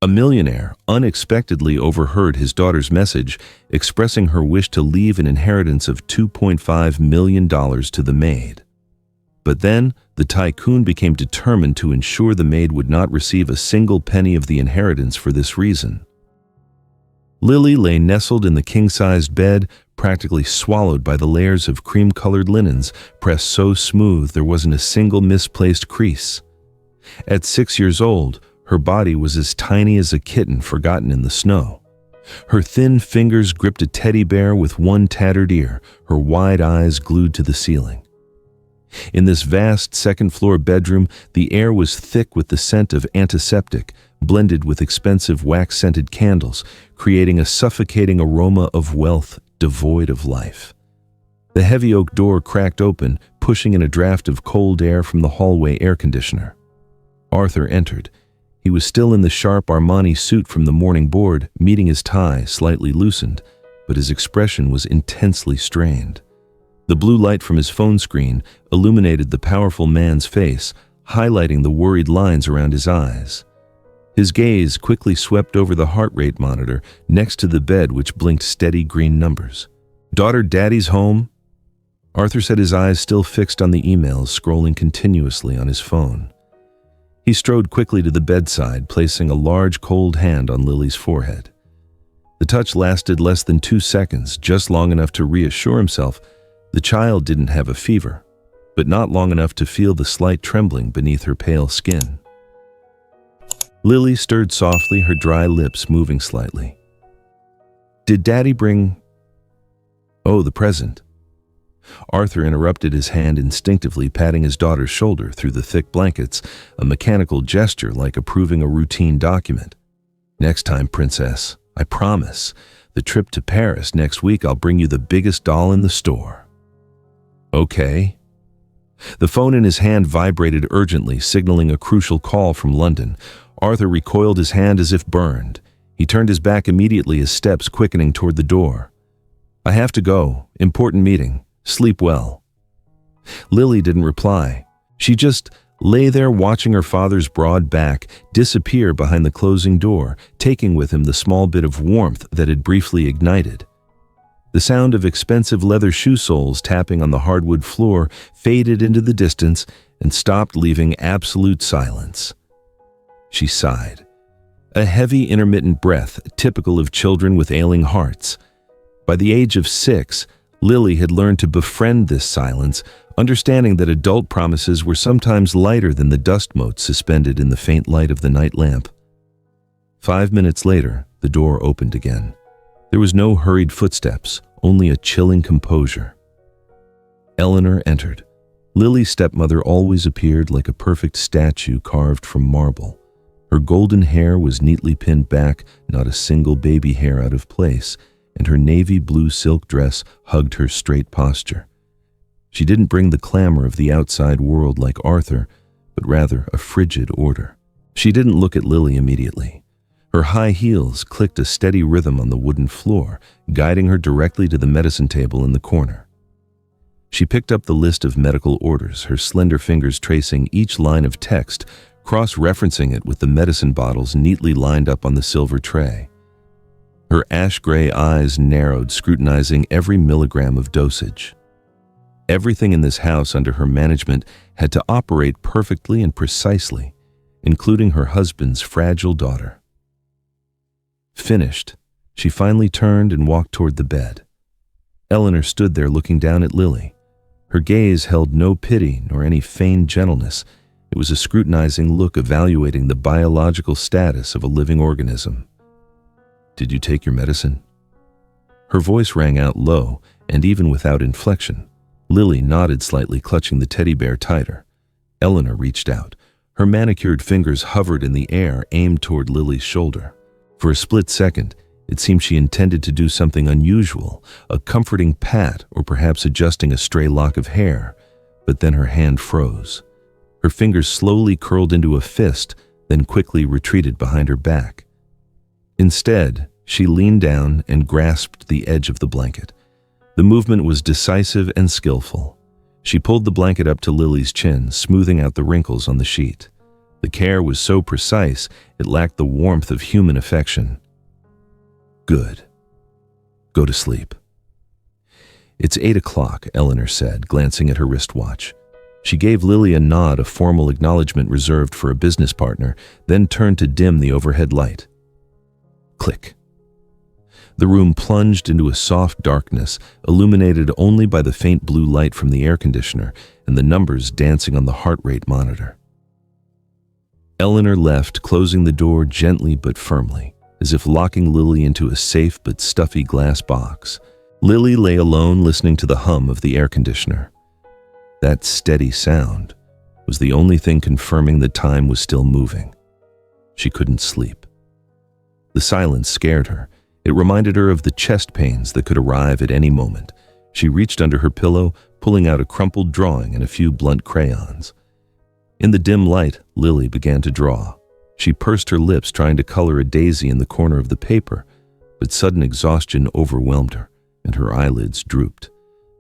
A millionaire unexpectedly overheard his daughter's message expressing her wish to leave an inheritance of $2.5 million to the maid. But then, the tycoon became determined to ensure the maid would not receive a single penny of the inheritance for this reason. Lily lay nestled in the king-sized bed, practically swallowed by the layers of cream-colored linens pressed so smooth there wasn't a single misplaced crease. At 6 years old, her body was as tiny as a kitten forgotten in the snow. Her thin fingers gripped a teddy bear with one tattered ear, her wide eyes glued to the ceiling. In this vast second-floor bedroom, the air was thick with the scent of antiseptic, blended with expensive wax-scented candles, creating a suffocating aroma of wealth devoid of life. The heavy oak door cracked open, pushing in a draft of cold air from the hallway air conditioner. Arthur entered. He was still in the sharp Armani suit from the morning board, meeting his tie slightly loosened, but his expression was intensely strained. The blue light from his phone screen illuminated the powerful man's face, highlighting the worried lines around his eyes. His gaze quickly swept over the heart rate monitor next to the bed, which blinked steady green numbers. "Daughter, Daddy's home?" Arthur said, his eyes still fixed on the emails scrolling continuously on his phone. He strode quickly to the bedside, placing a large cold hand on Lily's forehead. The touch lasted less than 2 seconds, just long enough to reassure himself the child didn't have a fever, but not long enough to feel the slight trembling beneath her pale skin. Lily stirred softly, her dry lips moving slightly. "Did Daddy bring—" "Oh, the present." Arthur interrupted, his hand instinctively patting his daughter's shoulder through the thick blankets, a mechanical gesture like approving a routine document. "Next time, princess, I promise. The trip to Paris next week, I'll bring you the biggest doll in the store." "Okay." The phone in his hand vibrated urgently, signaling a crucial call from London. Arthur recoiled, his hand as if burned. He turned his back immediately, his steps quickening toward the door. "I have to go. Important meeting. Sleep well." Lily didn't reply. She just lay there watching her father's broad back disappear behind the closing door, taking with him the small bit of warmth that had briefly ignited. The sound of expensive leather shoe soles tapping on the hardwood floor faded into the distance and stopped, leaving absolute silence. She sighed. A heavy, intermittent breath, typical of children with ailing hearts. By the age of 6, Lily had learned to befriend this silence, understanding that adult promises were sometimes lighter than the dust motes suspended in the faint light of the night lamp. 5 minutes later, the door opened again. There was no hurried footsteps, only a chilling composure. Eleanor entered. Lily's stepmother always appeared like a perfect statue carved from marble. Her golden hair was neatly pinned back, not a single baby hair out of place, and her navy blue silk dress hugged her straight posture. She didn't bring the clamor of the outside world like Arthur, but rather a frigid order. She didn't look at Lily immediately. Her high heels clicked a steady rhythm on the wooden floor, guiding her directly to the medicine table in the corner. She picked up the list of medical orders, her slender fingers tracing each line of text, cross-referencing it with the medicine bottles neatly lined up on the silver tray. Her ash-gray eyes narrowed, scrutinizing every milligram of dosage. Everything in this house under her management had to operate perfectly and precisely, including her husband's fragile daughter. Finished, she finally turned and walked toward the bed. Eleanor stood there looking down at Lily. Her gaze held no pity nor any feigned gentleness. It was a scrutinizing look evaluating the biological status of a living organism. "Did you take your medicine?" Her voice rang out low, and even without inflection. Lily nodded slightly, clutching the teddy bear tighter. Eleanor reached out. Her manicured fingers hovered in the air, aimed toward Lily's shoulder. For a split second, it seemed she intended to do something unusual, a comforting pat or perhaps adjusting a stray lock of hair, but then her hand froze. Her fingers slowly curled into a fist, then quickly retreated behind her back. Instead, she leaned down and grasped the edge of the blanket. The movement was decisive and skillful. She pulled the blanket up to Lily's chin, smoothing out the wrinkles on the sheet. The care was so precise, it lacked the warmth of human affection. Good. Go to sleep. It's 8 o'clock, Eleanor said, glancing at her wristwatch. She gave Lily a nod, a formal acknowledgement reserved for a business partner, then turned to dim the overhead light. Click. The room plunged into a soft darkness, illuminated only by the faint blue light from the air conditioner and the numbers dancing on the heart rate monitor. Eleanor left, closing the door gently but firmly, as if locking Lily into a safe but stuffy glass box. Lily lay alone, listening to the hum of the air conditioner. That steady sound was the only thing confirming the time was still moving. She couldn't sleep. The silence scared her. It reminded her of the chest pains that could arrive at any moment. She reached under her pillow, pulling out a crumpled drawing and a few blunt crayons. In the dim light, Lily began to draw. She pursed her lips, trying to color a daisy in the corner of the paper, but sudden exhaustion overwhelmed her, and her eyelids drooped.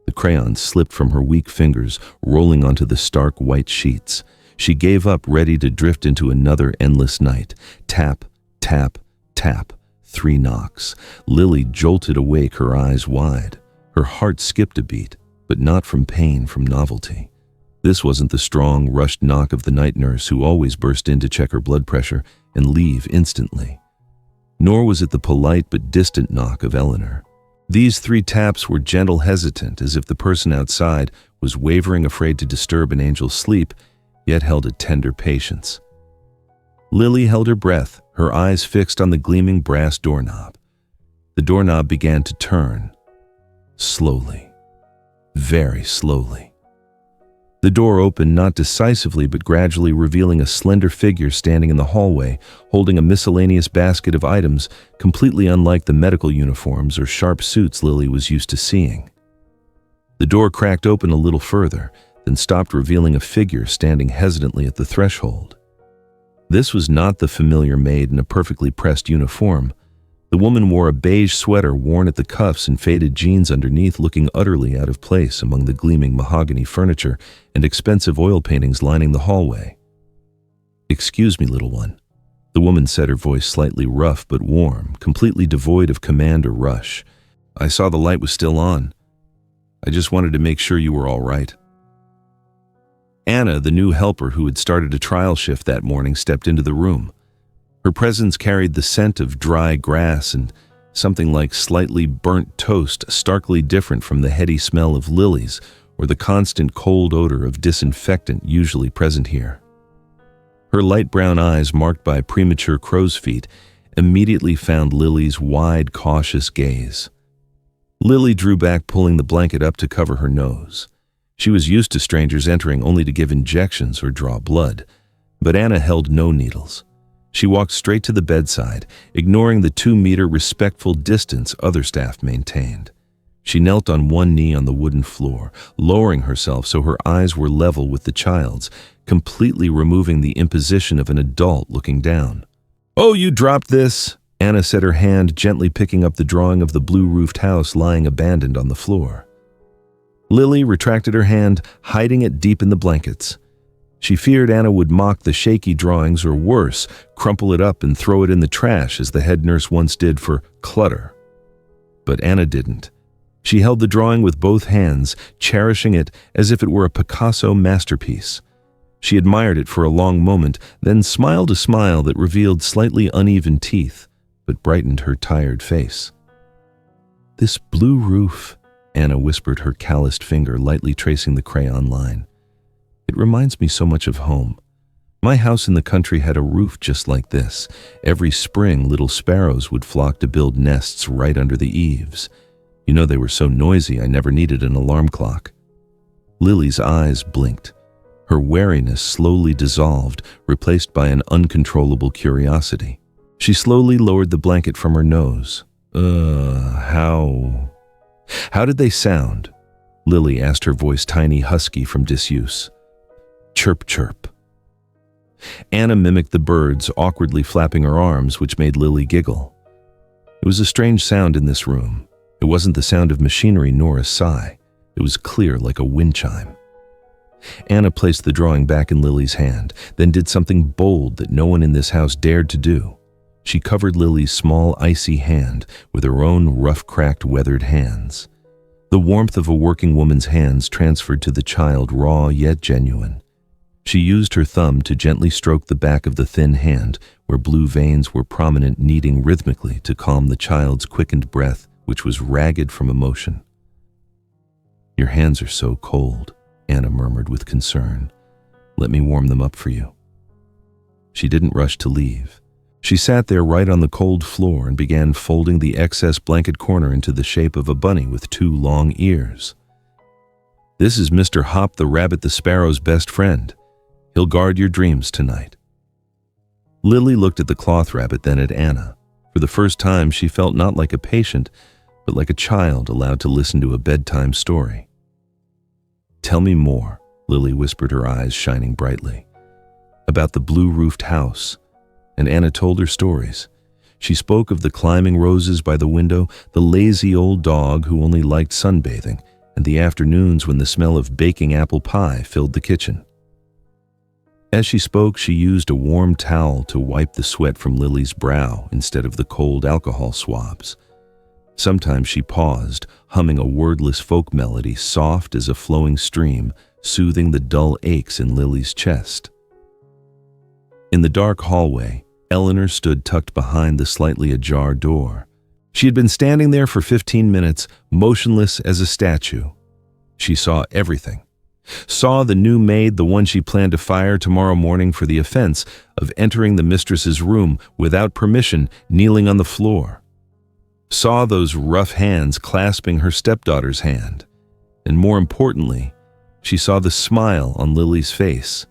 The crayons slipped from her weak fingers, rolling onto the stark white sheets. She gave up, ready to drift into another endless night. Tap, tap, tap. 3 knocks. Lily jolted awake, her eyes wide. Her heart skipped a beat, but not from pain, from novelty. This wasn't the strong, rushed knock of the night nurse who always burst in to check her blood pressure and leave instantly. Nor was it the polite but distant knock of Eleanor. These 3 taps were gentle, hesitant, as if the person outside was wavering, afraid to disturb an angel's sleep, yet held a tender patience. Lily held her breath, her eyes fixed on the gleaming brass doorknob. The doorknob began to turn, slowly, very slowly. The door opened, not decisively but gradually, revealing a slender figure standing in the hallway, holding a miscellaneous basket of items completely unlike the medical uniforms or sharp suits Lily was used to seeing. The door cracked open a little further, then stopped, revealing a figure standing hesitantly at the threshold. This was not the familiar maid in a perfectly pressed uniform. The woman wore a beige sweater worn at the cuffs and faded jeans underneath, looking utterly out of place among the gleaming mahogany furniture and expensive oil paintings lining the hallway. "Excuse me, little one," the woman said, her voice slightly rough but warm, completely devoid of command or rush. "I saw the light was still on. I just wanted to make sure you were all right." Anna, the new helper who had started a trial shift that morning, stepped into the room. Her presence carried the scent of dry grass and something like slightly burnt toast, starkly different from the heady smell of lilies or the constant cold odor of disinfectant usually present here. Her light brown eyes, marked by premature crow's feet, immediately found Lily's wide, cautious gaze. Lily drew back, pulling the blanket up to cover her nose. She was used to strangers entering only to give injections or draw blood, but Anna held no needles. She walked straight to the bedside, ignoring the 2-meter respectful distance other staff maintained. She knelt on one knee on the wooden floor, lowering herself so her eyes were level with the child's, completely removing the imposition of an adult looking down. "Oh, you dropped this," Anna said, her hand gently picking up the drawing of the blue-roofed house lying abandoned on the floor. Lily retracted her hand, hiding it deep in the blankets. She feared Anna would mock the shaky drawings, or worse, crumple it up and throw it in the trash as the head nurse once did for clutter. But Anna didn't. She held the drawing with both hands, cherishing it as if it were a Picasso masterpiece. She admired it for a long moment, then smiled a smile that revealed slightly uneven teeth, but brightened her tired face. "This blue roof," Anna whispered, her calloused finger lightly tracing the crayon line. "It reminds me so much of home. My house in the country had a roof just like this. Every spring, little sparrows would flock to build nests right under the eaves. You know, they were so noisy I never needed an alarm clock." Lily's eyes blinked. Her wariness slowly dissolved, replaced by an uncontrollable curiosity. She slowly lowered the blanket from her nose. How did they sound?" Lily asked, her voice tiny, husky from disuse. "Chirp, chirp." Anna mimicked the birds, awkwardly flapping her arms, which made Lily giggle. It was a strange sound in this room. It wasn't the sound of machinery nor a sigh. It was clear like a wind chime. Anna placed the drawing back in Lily's hand, then did something bold that no one in this house dared to do. She covered Lily's small, icy hand with her own rough-cracked, weathered hands. The warmth of a working woman's hands transferred to the child, raw yet genuine. She used her thumb to gently stroke the back of the thin hand, where blue veins were prominent, kneading rhythmically to calm the child's quickened breath, which was ragged from emotion. "Your hands are so cold," Anna murmured with concern. "Let me warm them up for you." She didn't rush to leave. She sat there right on the cold floor and began folding the excess blanket corner into the shape of a bunny with 2 long ears. "This is Mr. Hop the Rabbit the Sparrow's best friend. He'll guard your dreams tonight." Lily looked at the cloth rabbit, then at Anna. For the first time, she felt not like a patient, but like a child allowed to listen to a bedtime story. "Tell me more," Lily whispered, her eyes shining brightly. "About the blue-roofed house." And Anna told her stories. She spoke of the climbing roses by the window, the lazy old dog who only liked sunbathing, and the afternoons when the smell of baking apple pie filled the kitchen. As she spoke, she used a warm towel to wipe the sweat from Lily's brow instead of the cold alcohol swabs. Sometimes she paused, humming a wordless folk melody soft as a flowing stream, soothing the dull aches in Lily's chest. In the dark hallway, Eleanor stood tucked behind the slightly ajar door. She had been standing there for 15 minutes, motionless as a statue. She saw everything. Saw the new maid, the one she planned to fire tomorrow morning for the offense of entering the mistress's room without permission, kneeling on the floor. Saw those rough hands clasping her stepdaughter's hand. And more importantly, she saw the smile on Lily's face.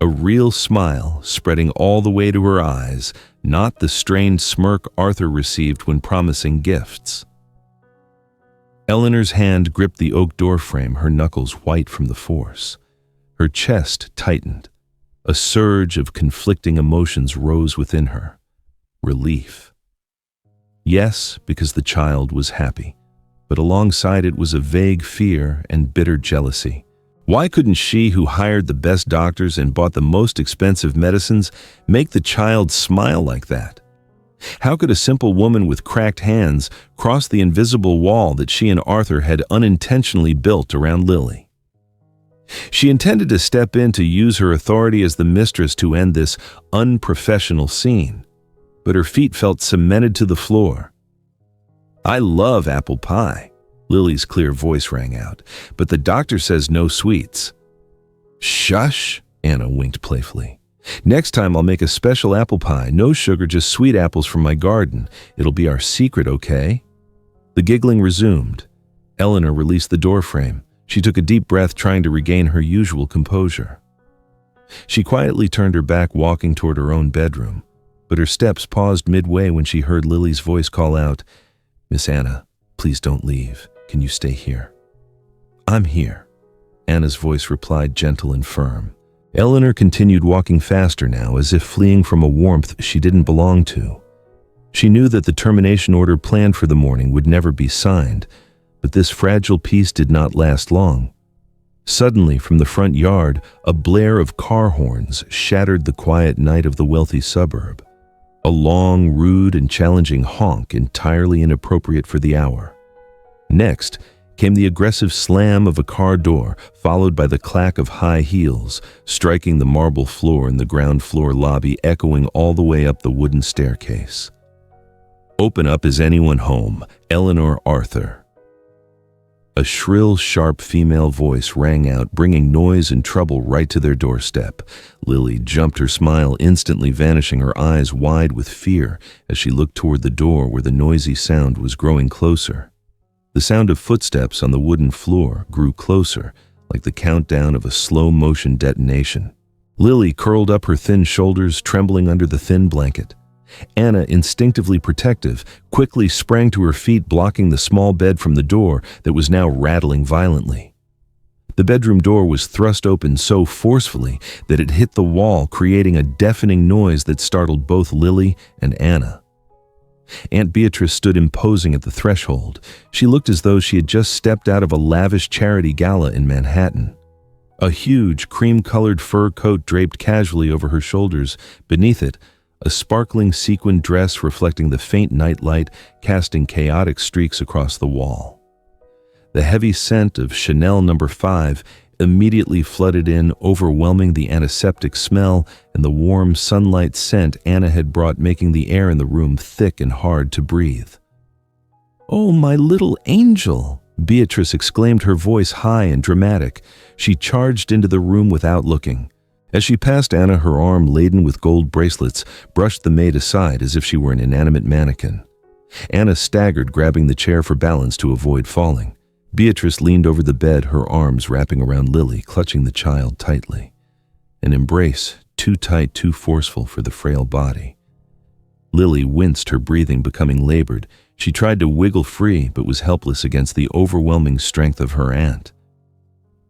A real smile spreading all the way to her eyes, not the strained smirk Arthur received when promising gifts. Eleanor's hand gripped the oak door frame, her knuckles white from the force. Her chest tightened. A surge of conflicting emotions rose within her. Relief. Yes, because the child was happy, but alongside it was a vague fear and bitter jealousy. Why couldn't she, who hired the best doctors and bought the most expensive medicines, make the child smile like that? How could a simple woman with cracked hands cross the invisible wall that she and Arthur had unintentionally built around Lily? She intended to step in to use her authority as the mistress to end this unprofessional scene, but her feet felt cemented to the floor. "I love apple pie," Lily's clear voice rang out, "but the doctor says no sweets." "Shush," Anna winked playfully. "Next time I'll make a special apple pie, no sugar, just sweet apples from my garden. It'll be our secret, okay?" The giggling resumed. Eleanor released the door frame. She took a deep breath, trying to regain her usual composure. She quietly turned her back, walking toward her own bedroom, but her steps paused midway when she heard Lily's voice call out, "Miss Anna, please don't leave. Can you stay here?" "I'm here," Anna's voice replied, gentle and firm. Eleanor continued walking faster now, as if fleeing from a warmth she didn't belong to. She knew that the termination order planned for the morning would never be signed, but this fragile peace did not last long. Suddenly, from the front yard, a blare of car horns shattered the quiet night of the wealthy suburb. A long, rude, and challenging honk entirely inappropriate for the hour. Next came the aggressive slam of a car door, followed by the clack of high heels, striking the marble floor in the ground floor lobby, echoing all the way up the wooden staircase. "Open up, is anyone home? Eleanor Arthur." A shrill, sharp female voice rang out, bringing noise and trouble right to their doorstep. Lily jumped, her smile instantly vanishing, her eyes wide with fear as she looked toward the door where the noisy sound was growing closer. The sound of footsteps on the wooden floor grew closer, like the countdown of a slow-motion detonation. Lily curled up, her thin shoulders trembling under the thin blanket. Anna, instinctively protective, quickly sprang to her feet, blocking the small bed from the door that was now rattling violently. The bedroom door was thrust open so forcefully that it hit the wall, creating a deafening noise that startled both Lily and Anna. Aunt Beatrice stood imposing at the threshold. She looked as though she had just stepped out of a lavish charity gala in Manhattan. A huge, cream-colored fur coat draped casually over her shoulders. Beneath it, a sparkling sequined dress reflecting the faint nightlight, casting chaotic streaks across the wall. The heavy scent of Chanel No. 5 immediately flooded in, overwhelming the antiseptic smell and the warm sunlight scent Anna had brought, making the air in the room thick and hard to breathe. "Oh, my little angel!" Beatrice exclaimed, her voice high and dramatic. She charged into the room without looking. As she passed Anna, her arm laden with gold bracelets brushed the maid aside as if she were an inanimate mannequin. Anna staggered, grabbing the chair for balance to avoid falling. Beatrice leaned over the bed, her arms wrapping around Lily, clutching the child tightly. An embrace, too tight, too forceful for the frail body. Lily winced, her breathing becoming labored. She tried to wiggle free, but was helpless against the overwhelming strength of her aunt.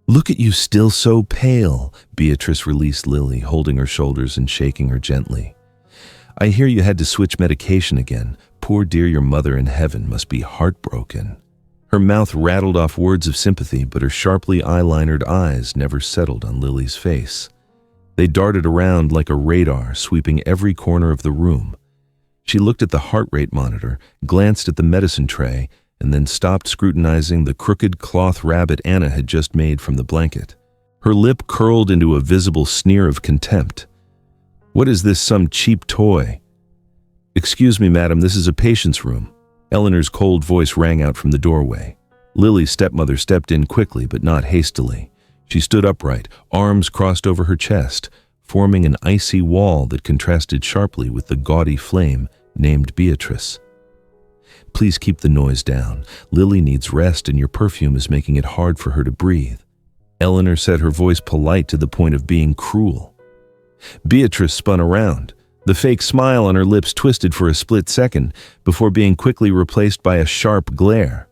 "Look at you, still so pale," Beatrice released Lily, holding her shoulders and shaking her gently. "I hear you had to switch medication again. Poor dear, your mother in heaven must be heartbroken." Her mouth rattled off words of sympathy, but her sharply eyelinered eyes never settled on Lily's face. They darted around like a radar, sweeping every corner of the room. She looked at the heart rate monitor, glanced at the medicine tray, and then stopped scrutinizing the crooked cloth rabbit Anna had just made from the blanket. Her lip curled into a visible sneer of contempt. "What is this, some cheap toy?" "Excuse me, madam, this is a patient's room." Eleanor's cold voice rang out from the doorway. Lily's stepmother stepped in quickly, but not hastily. She stood upright, arms crossed over her chest, forming an icy wall that contrasted sharply with the gaudy flame named Beatrice. "Please keep the noise down. Lily needs rest and your perfume is making it hard for her to breathe." Eleanor said, her voice polite to the point of being cruel. Beatrice spun around. The fake smile on her lips twisted for a split second before being quickly replaced by a sharp glare.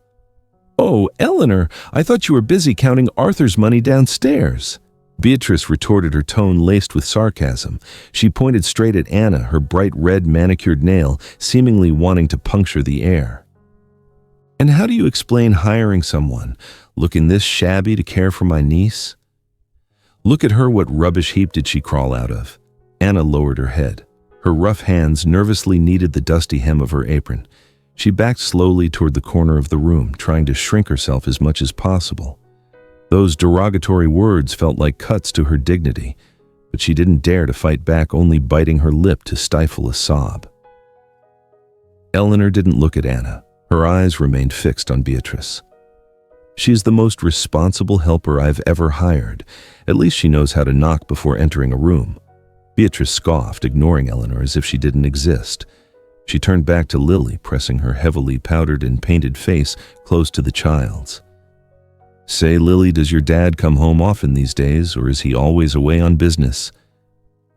"Oh, Eleanor, I thought you were busy counting Arthur's money downstairs." Beatrice retorted, her tone laced with sarcasm. She pointed straight at Anna, her bright red manicured nail seemingly wanting to puncture the air. "And how do you explain hiring someone looking this shabby to care for my niece?" "Look at her, what rubbish heap did she crawl out of?" Anna lowered her head. Her rough hands nervously kneaded the dusty hem of her apron. She backed slowly toward the corner of the room, trying to shrink herself as much as possible. Those derogatory words felt like cuts to her dignity, but she didn't dare to fight back, only biting her lip to stifle a sob. Eleanor didn't look at Anna. Her eyes remained fixed on Beatrice. "She's the most responsible helper I've ever hired. At least she knows how to knock before entering a room." Beatrice scoffed, ignoring Eleanor as if she didn't exist. She turned back to Lily, pressing her heavily powdered and painted face close to the child's. "Say, Lily, does your dad come home often these days, or is he always away on business?"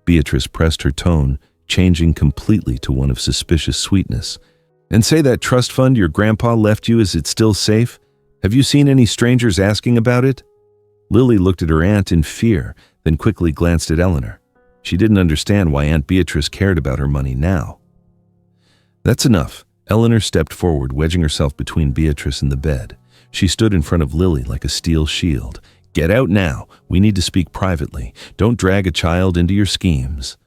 Beatrice pressed her tone, changing completely to one of suspicious sweetness. "And say, that trust fund your grandpa left you, is it still safe? Have you seen any strangers asking about it?" Lily looked at her aunt in fear, then quickly glanced at Eleanor. She didn't understand why Aunt Beatrice cared about her money now. "That's enough." Eleanor stepped forward, wedging herself between Beatrice and the bed. She stood in front of Lily like a steel shield. "Get out now. We need to speak privately. Don't drag a child into your schemes."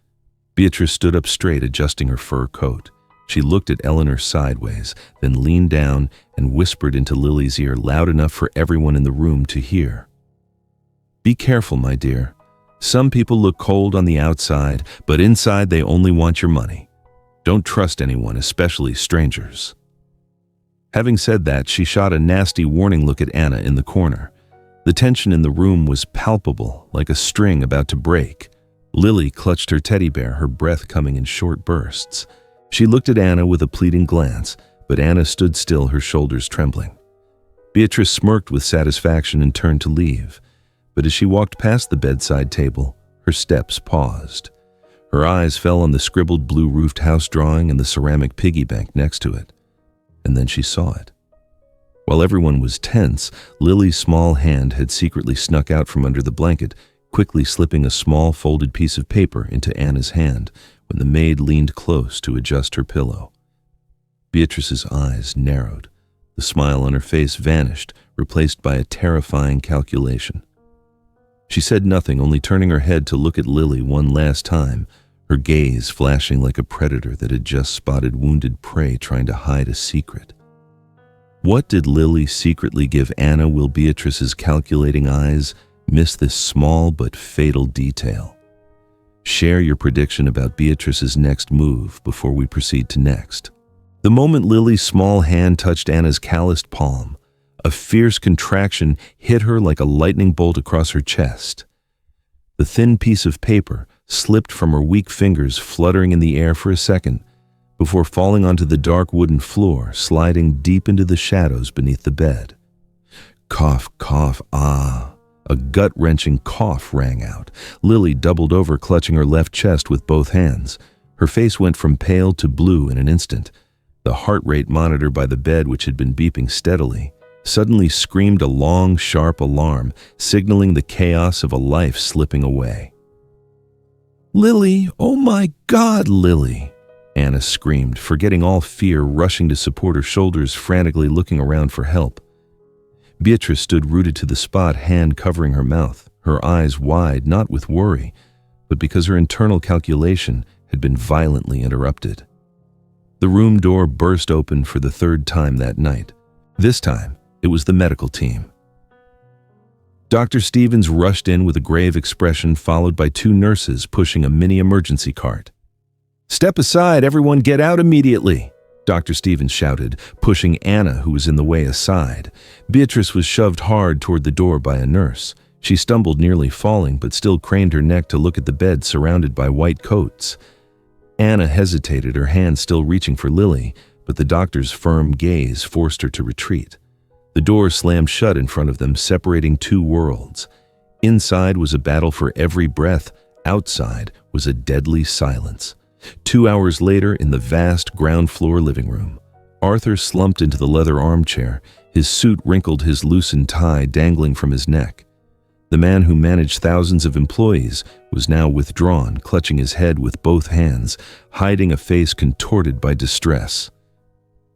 Beatrice stood up straight, adjusting her fur coat. She looked at Eleanor sideways, then leaned down and whispered into Lily's ear loud enough for everyone in the room to hear. "Be careful, my dear. Some people look cold on the outside, but inside they only want your money. Don't trust anyone, especially strangers." Having said that, she shot a nasty warning look at Anna in the corner. The tension in the room was palpable, like a string about to break. Lily clutched her teddy bear, her breath coming in short bursts. She looked at Anna with a pleading glance, but Anna stood still, her shoulders trembling. Beatrice smirked with satisfaction and turned to leave. But as she walked past the bedside table, her steps paused. Her eyes fell on the scribbled blue-roofed house drawing and the ceramic piggy bank next to it. And then she saw it. While everyone was tense, Lily's small hand had secretly snuck out from under the blanket, quickly slipping a small folded piece of paper into Anna's hand when the maid leaned close to adjust her pillow. Beatrice's eyes narrowed. The smile on her face vanished, replaced by a terrifying calculation. She said nothing, only turning her head to look at Lily one last time, her gaze flashing like a predator that had just spotted wounded prey trying to hide a secret. What did Lily secretly give Anna? Will Beatrice's calculating eyes miss this small but fatal detail? Share your prediction about Beatrice's next move before we proceed to next. The moment Lily's small hand touched Anna's calloused palm, a fierce contraction hit her like a lightning bolt across her chest. The thin piece of paper slipped from her weak fingers, fluttering in the air for a second, before falling onto the dark wooden floor, sliding deep into the shadows beneath the bed. Cough, cough, ah. A gut-wrenching cough rang out. Lily doubled over, clutching her left chest with both hands. Her face went from pale to blue in an instant. The heart rate monitor by the bed, which had been beeping steadily, suddenly screamed a long, sharp alarm, signaling the chaos of a life slipping away. "Lily, oh my God, Lily!" Anna screamed, forgetting all fear, rushing to support her shoulders, frantically looking around for help. Beatrice stood rooted to the spot, hand covering her mouth, her eyes wide, not with worry, but because her internal calculation had been violently interrupted. The room door burst open for the third time that night. This time, it was the medical team. Dr. Stevens rushed in with a grave expression, followed by two nurses pushing a mini emergency cart. "Step aside, everyone, get out immediately," Dr. Stevens shouted, pushing Anna, who was in the way, aside. Beatrice was shoved hard toward the door by a nurse. She stumbled, nearly falling, but still craned her neck to look at the bed surrounded by white coats. Anna hesitated, her hand still reaching for Lily, but the doctor's firm gaze forced her to retreat. The door slammed shut in front of them, separating two worlds. Inside was a battle for every breath. Outside was a deadly silence. 2 hours later, in the vast ground-floor living room, Arthur slumped into the leather armchair, his suit wrinkled, his loosened tie dangling from his neck. The man who managed thousands of employees was now withdrawn, clutching his head with both hands, hiding a face contorted by distress.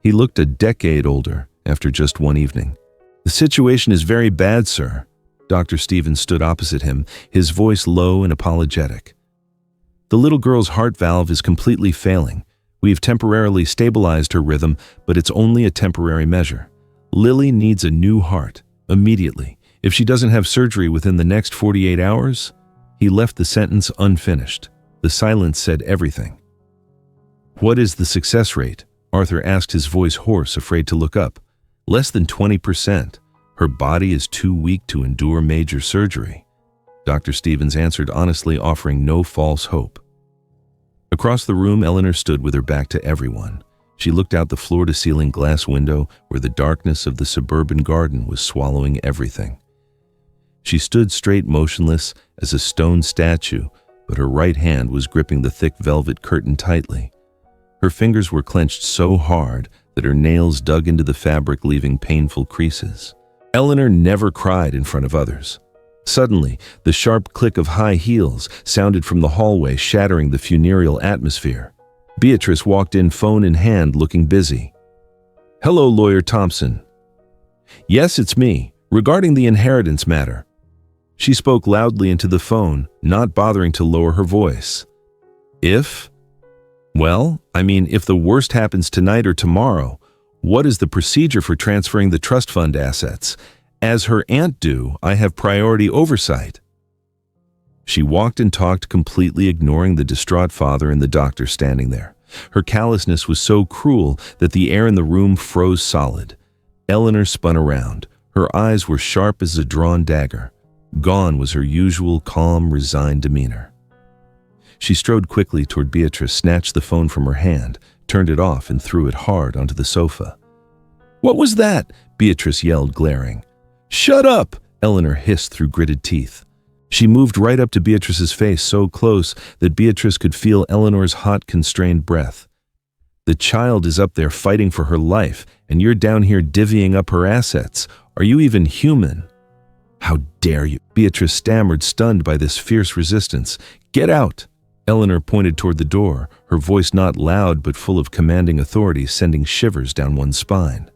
He looked a decade older after just one evening. "The situation is very bad, sir." Dr. Stevens stood opposite him, his voice low and apologetic. "The little girl's heart valve is completely failing. We've temporarily stabilized her rhythm, but it's only a temporary measure. Lily needs a new heart, immediately. If she doesn't have surgery within the next 48 hours, he left the sentence unfinished. The silence said everything. "What is the success rate?" Arthur asked, his voice hoarse, afraid to look up. "Less than 20%. Her body is too weak to endure major surgery." Dr. Stevens answered honestly, offering no false hope. Across the room, Eleanor stood with her back to everyone. She looked out the floor-to-ceiling glass window where the darkness of the suburban garden was swallowing everything. She stood straight, motionless as a stone statue, but her right hand was gripping the thick velvet curtain tightly. Her fingers were clenched so hard that her nails dug into the fabric, leaving painful creases. Eleanor never cried in front of others. Suddenly, the sharp click of high heels sounded from the hallway, shattering the funereal atmosphere. Beatrice walked in, phone in hand, looking busy. "Hello, Lawyer Thompson." "Yes, it's me, regarding the inheritance matter." She spoke loudly into the phone, not bothering to lower her voice. If the worst happens tonight or tomorrow, what is the procedure for transferring the trust fund assets? As her aunt do, I have priority oversight." She walked and talked, completely ignoring the distraught father and the doctor standing there. Her callousness was so cruel that the air in the room froze solid. Eleanor spun around. Her eyes were sharp as a drawn dagger. Gone was her usual calm, resigned demeanor. She strode quickly toward Beatrice, snatched the phone from her hand, turned it off, and threw it hard onto the sofa. "What was that?" Beatrice yelled, glaring. "Shut up!" Eleanor hissed through gritted teeth. She moved right up to Beatrice's face, so close that Beatrice could feel Eleanor's hot, constrained breath. "The child is up there fighting for her life, and you're down here divvying up her assets. Are you even human?" "How dare you?" Beatrice stammered, stunned by this fierce resistance. "Get out!" Eleanor pointed toward the door, her voice not loud but full of commanding authority, sending shivers down one's spine.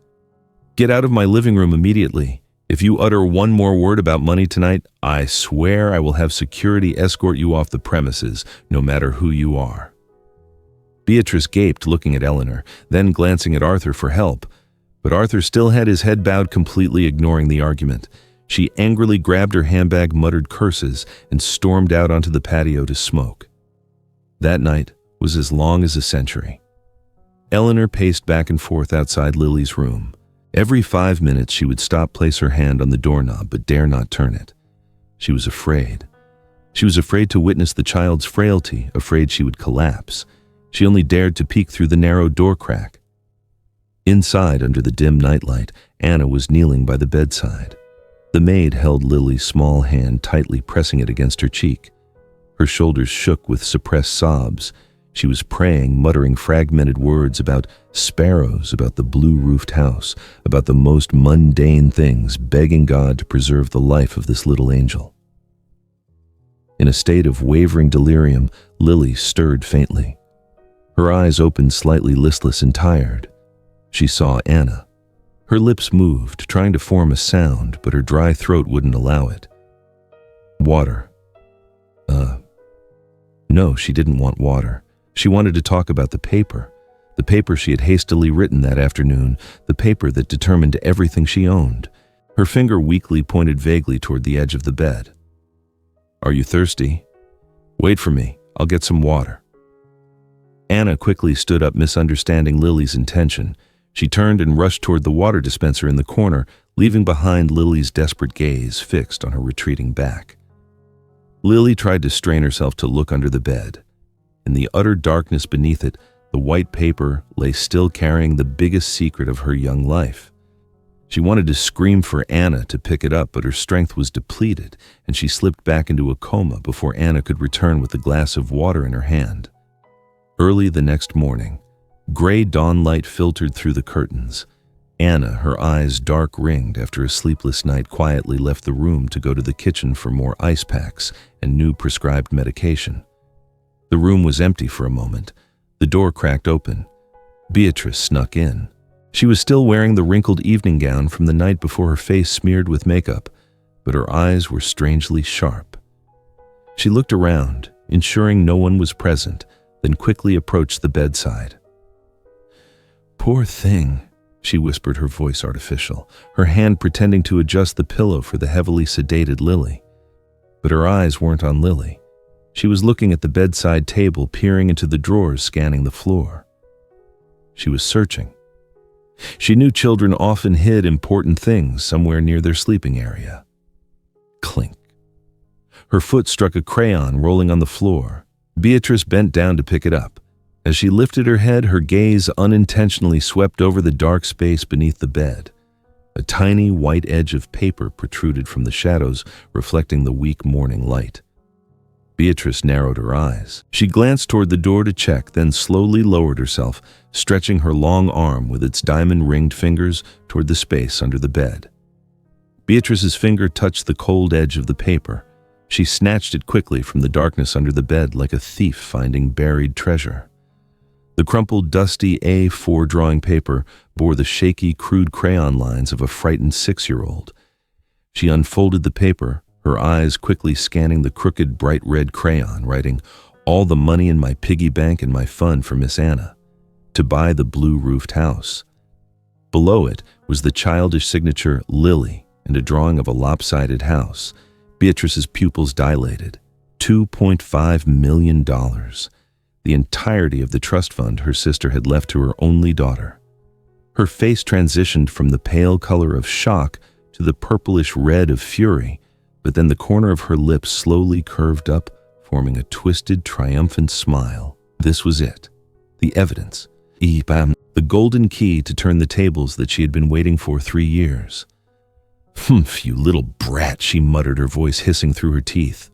"Get out of my living room immediately. If you utter one more word about money tonight, I swear I will have security escort you off the premises, no matter who you are." Beatrice gaped, looking at Eleanor, then glancing at Arthur for help. But Arthur still had his head bowed, completely ignoring the argument. She angrily grabbed her handbag, muttered curses, and stormed out onto the patio to smoke. That night was as long as a century. Eleanor paced back and forth outside Lily's room. Every 5 minutes she would stop, place her hand on the doorknob, but dare not turn it. She was afraid. She was afraid to witness the child's frailty, afraid she would collapse. She only dared to peek through the narrow door crack. Inside, under the dim nightlight, Anna was kneeling by the bedside. The maid held Lily's small hand tightly, pressing it against her cheek. Her shoulders shook with suppressed sobs. She was praying, muttering fragmented words about sparrows, about the blue-roofed house, about the most mundane things, begging God to preserve the life of this little angel. In a state of wavering delirium, Lily stirred faintly. Her eyes opened slightly, listless and tired. She saw Anna. Her lips moved, trying to form a sound, but her dry throat wouldn't allow it. Water. No, she didn't want water. She wanted to talk about the paper she had hastily written that afternoon, the paper that determined everything she owned. Her finger weakly pointed vaguely toward the edge of the bed. "Are you thirsty? Wait for me. I'll get some water." Anna quickly stood up, misunderstanding Lily's intention. She turned and rushed toward the water dispenser in the corner, leaving behind Lily's desperate gaze fixed on her retreating back. Lily tried to strain herself to look under the bed. In the utter darkness beneath it, the white paper lay still, carrying the biggest secret of her young life. She wanted to scream for Anna to pick it up, but her strength was depleted, and she slipped back into a coma before Anna could return with a glass of water in her hand. Early the next morning, gray dawnlight filtered through the curtains. Anna, her eyes dark-ringed after a sleepless night, quietly left the room to go to the kitchen for more ice packs and new prescribed medication. The room was empty for a moment. The door cracked open. Beatrice snuck in. She was still wearing the wrinkled evening gown from the night before, her face smeared with makeup, but her eyes were strangely sharp. She looked around, ensuring no one was present, then quickly approached the bedside. "Poor thing," she whispered, her voice artificial, her hand pretending to adjust the pillow for the heavily sedated Lily. But her eyes weren't on Lily. She was looking at the bedside table, peering into the drawers, scanning the floor. She was searching. She knew children often hid important things somewhere near their sleeping area. Clink. Her foot struck a crayon rolling on the floor. Beatrice bent down to pick it up. As she lifted her head, her gaze unintentionally swept over the dark space beneath the bed. A tiny white edge of paper protruded from the shadows, reflecting the weak morning light. Beatrice narrowed her eyes. She glanced toward the door to check, then slowly lowered herself, stretching her long arm with its diamond-ringed fingers toward the space under the bed. Beatrice's finger touched the cold edge of the paper. She snatched it quickly from the darkness under the bed like a thief finding buried treasure. The crumpled, dusty A4 drawing paper bore the shaky, crude crayon lines of a frightened 6-year-old. She unfolded the paper, her eyes quickly scanning the crooked, bright red crayon, writing, "All the money in my piggy bank and my fund for Miss Anna, to buy the blue-roofed house." Below it was the childish signature, Lily, and a drawing of a lopsided house. Beatrice's pupils dilated. $2.5 million. The entirety of the trust fund her sister had left to her only daughter. Her face transitioned from the pale color of shock to the purplish red of fury, but then the corner of her lips slowly curved up, forming a twisted, triumphant smile. This was it. The evidence. The golden key to turn the tables that she had been waiting for 3 years. "Humph, you little brat," she muttered, her voice hissing through her teeth.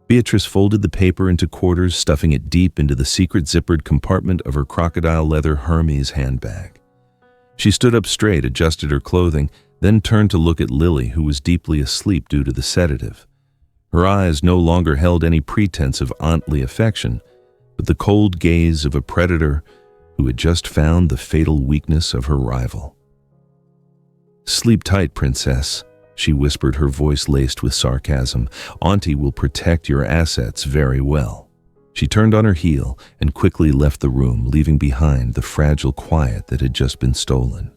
Beatrice folded the paper into quarters, stuffing it deep into the secret zippered compartment of her crocodile leather Hermes handbag. She stood up straight, adjusted her clothing, then turned to look at Lily, who was deeply asleep due to the sedative. Her eyes no longer held any pretense of auntly affection, but the cold gaze of a predator who had just found the fatal weakness of her rival. "Sleep tight, princess," she whispered, her voice laced with sarcasm. "Auntie will protect your assets very well." She turned on her heel and quickly left the room, leaving behind the fragile quiet that had just been stolen.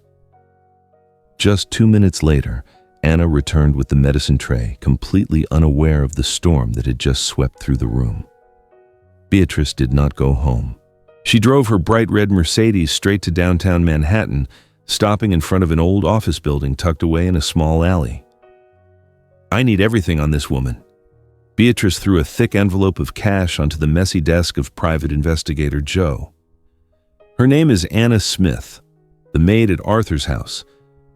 Just 2 minutes later, Anna returned with the medicine tray, completely unaware of the storm that had just swept through the room. Beatrice did not go home. She drove her bright red Mercedes straight to downtown Manhattan, stopping in front of an old office building tucked away in a small alley. "I need everything on this woman." Beatrice threw a thick envelope of cash onto the messy desk of private investigator Joe. "Her name is Anna Smith, the maid at Arthur's house.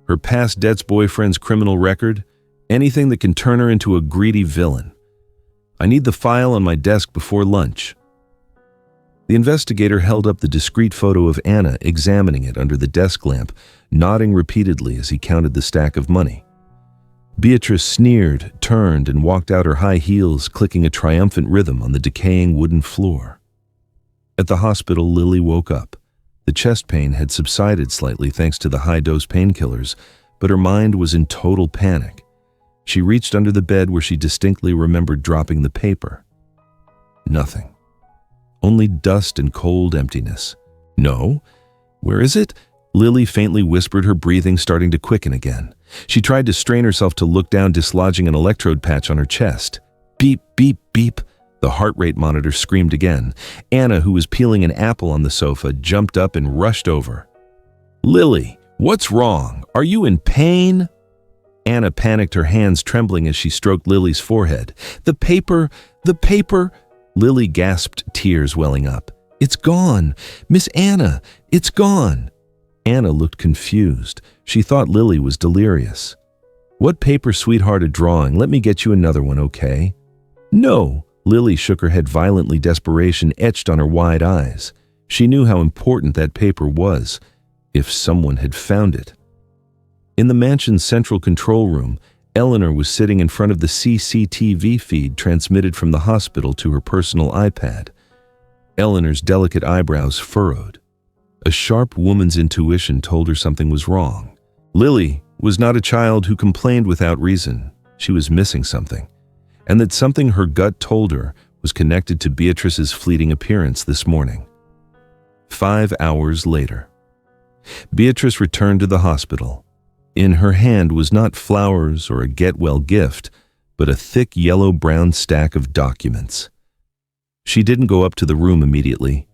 Her past debt's boyfriend's criminal record, anything that can turn her into a greedy villain. I need the file on my desk before lunch." The investigator held up the discreet photo of Anna, examining it under the desk lamp, nodding repeatedly as he counted the stack of money. Beatrice sneered, turned, and walked out, her high heels clicking a triumphant rhythm on the decaying wooden floor. At the hospital, Lily woke up. The chest pain had subsided slightly thanks to the high-dose painkillers, but her mind was in total panic. She reached under the bed where she distinctly remembered dropping the paper. Nothing. Only dust and cold emptiness. "No? Where is it?" Lily faintly whispered, her breathing starting to quicken again. She tried to strain herself to look down, dislodging an electrode patch on her chest. Beep, beep, beep. The heart rate monitor screamed again. Anna, who was peeling an apple on the sofa, jumped up and rushed over. "Lily, what's wrong? Are you in pain?" Anna panicked, her hands trembling as she stroked Lily's forehead. The paper! Lily gasped, tears welling up. "It's gone! Miss Anna, it's gone!" Anna looked confused. She thought Lily was delirious. "What paper, sweetheart? A drawing. Let me get you another one, okay?" "No!" Lily shook her head violently, desperation etched on her wide eyes. She knew how important that paper was, if someone had found it. In the mansion's central control room, Eleanor was sitting in front of the CCTV feed transmitted from the hospital to her personal iPad. Eleanor's delicate eyebrows furrowed. A sharp woman's intuition told her something was wrong. Lily was not a child who complained without reason. She was missing something, and that something her gut told her was connected to Beatrice's fleeting appearance this morning. 5 hours later, Beatrice returned to the hospital. In her hand was not flowers or a get-well gift, but a thick yellow-brown stack of documents. She didn't go up to the room immediately.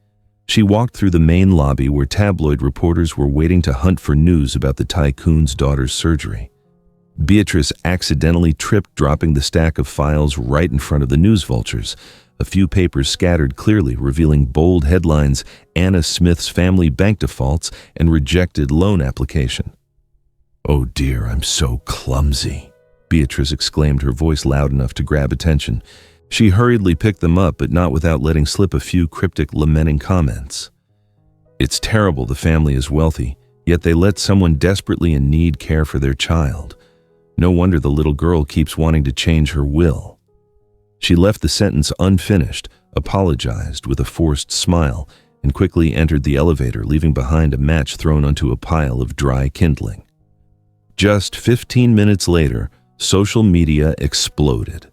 She walked through the main lobby where tabloid reporters were waiting to hunt for news about the tycoon's daughter's surgery. Beatrice accidentally tripped, dropping the stack of files right in front of the news vultures. A few papers scattered clearly, revealing bold headlines: Anna Smith's family bank defaults and rejected loan application. "Oh dear, I'm so clumsy," Beatrice exclaimed, her voice loud enough to grab attention. She hurriedly picked them up, but not without letting slip a few cryptic, lamenting comments. "It's terrible the family is wealthy, yet they let someone desperately in need care for their child. No wonder the little girl keeps wanting to change her will." She left the sentence unfinished, apologized with a forced smile, and quickly entered the elevator, leaving behind a match thrown onto a pile of dry kindling. Just 15 minutes later, social media exploded.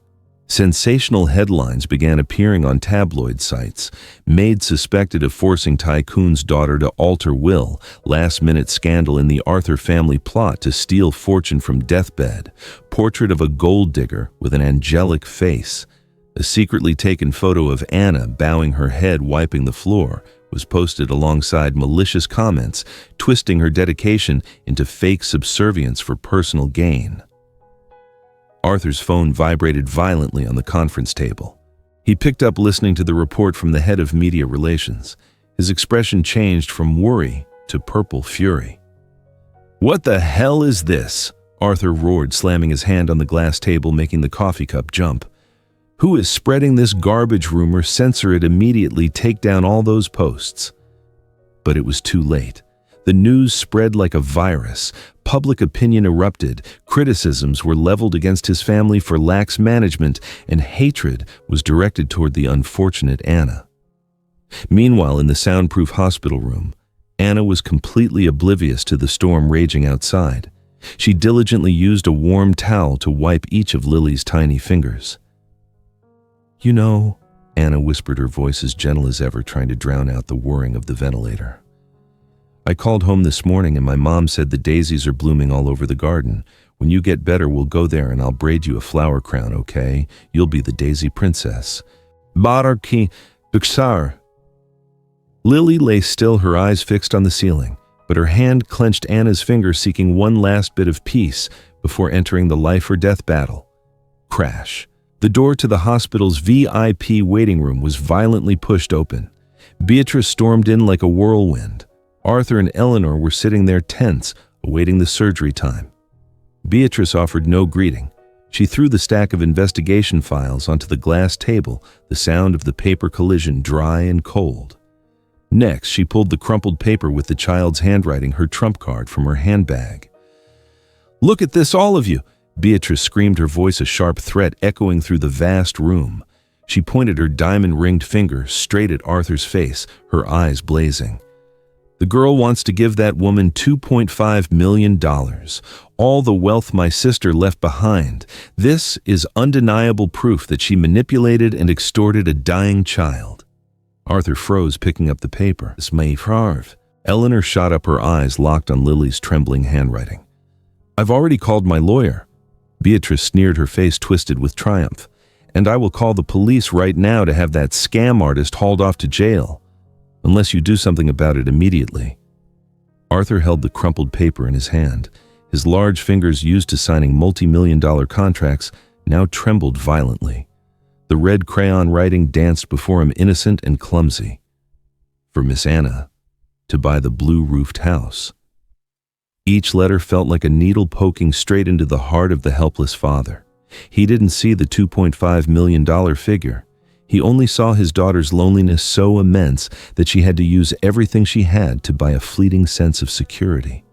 Sensational headlines began appearing on tabloid sites. Maid suspected of forcing tycoon's daughter to alter will. Last-minute scandal in the Arthur family plot to steal fortune from deathbed. Portrait of a gold digger with an angelic face. A secretly taken photo of Anna bowing her head, wiping the floor, was posted alongside malicious comments, twisting her dedication into fake subservience for personal gain. Arthur's phone vibrated violently on the conference table. He picked up, listening to the report from the head of media relations. His expression changed from worry to purple fury. "What the hell is this?" Arthur roared, slamming his hand on the glass table, making the coffee cup jump. "Who is spreading this garbage rumor? Censor it immediately. Take down all those posts." But it was too late. The news spread like a virus. Public opinion erupted. Criticisms were leveled against his family for lax management, and hatred was directed toward the unfortunate Anna. Meanwhile, in the soundproof hospital room, Anna was completely oblivious to the storm raging outside. She diligently used a warm towel to wipe each of Lily's tiny fingers. "You know," Anna whispered, her voice as gentle as ever, trying to drown out the whirring of the ventilator. "I called home this morning and my mom said the daisies are blooming all over the garden. When you get better, we'll go there and I'll braid you a flower crown, okay? You'll be the daisy princess." Baraki Buxar. Lily lay still, her eyes fixed on the ceiling, but her hand clenched Anna's finger, seeking one last bit of peace before entering the life or death battle. Crash. The door to the hospital's VIP waiting room was violently pushed open. Beatrice stormed in like a whirlwind. Arthur and Eleanor were sitting there tense, awaiting the surgery time. Beatrice offered no greeting. She threw the stack of investigation files onto the glass table, the sound of the paper collision dry and cold. Next, she pulled the crumpled paper with the child's handwriting, her trump card, from her handbag. "Look at this, all of you!" Beatrice screamed, her voice a sharp threat echoing through the vast room. She pointed her diamond-ringed finger straight at Arthur's face, her eyes blazing. "The girl wants to give that woman $2.5 million. All the wealth my sister left behind. This is undeniable proof that she manipulated and extorted a dying child." Arthur froze, picking up the paper. "This may harve." Eleanor shot up, her eyes locked on Lily's trembling handwriting. "I've already called my lawyer." Beatrice sneered, her face twisted with triumph. "And I will call the police right now to have that scam artist hauled off to jail. Unless you do something about it immediately." Arthur held the crumpled paper in his hand. His large fingers, used to signing multi-million-dollar contracts, now trembled violently. The red crayon writing danced before him, innocent and clumsy. For Miss Anna, to buy the blue-roofed house. Each letter felt like a needle poking straight into the heart of the helpless father. He didn't see the $2.5 million figure. He only saw his daughter's loneliness so immense that she had to use everything she had to buy a fleeting sense of security.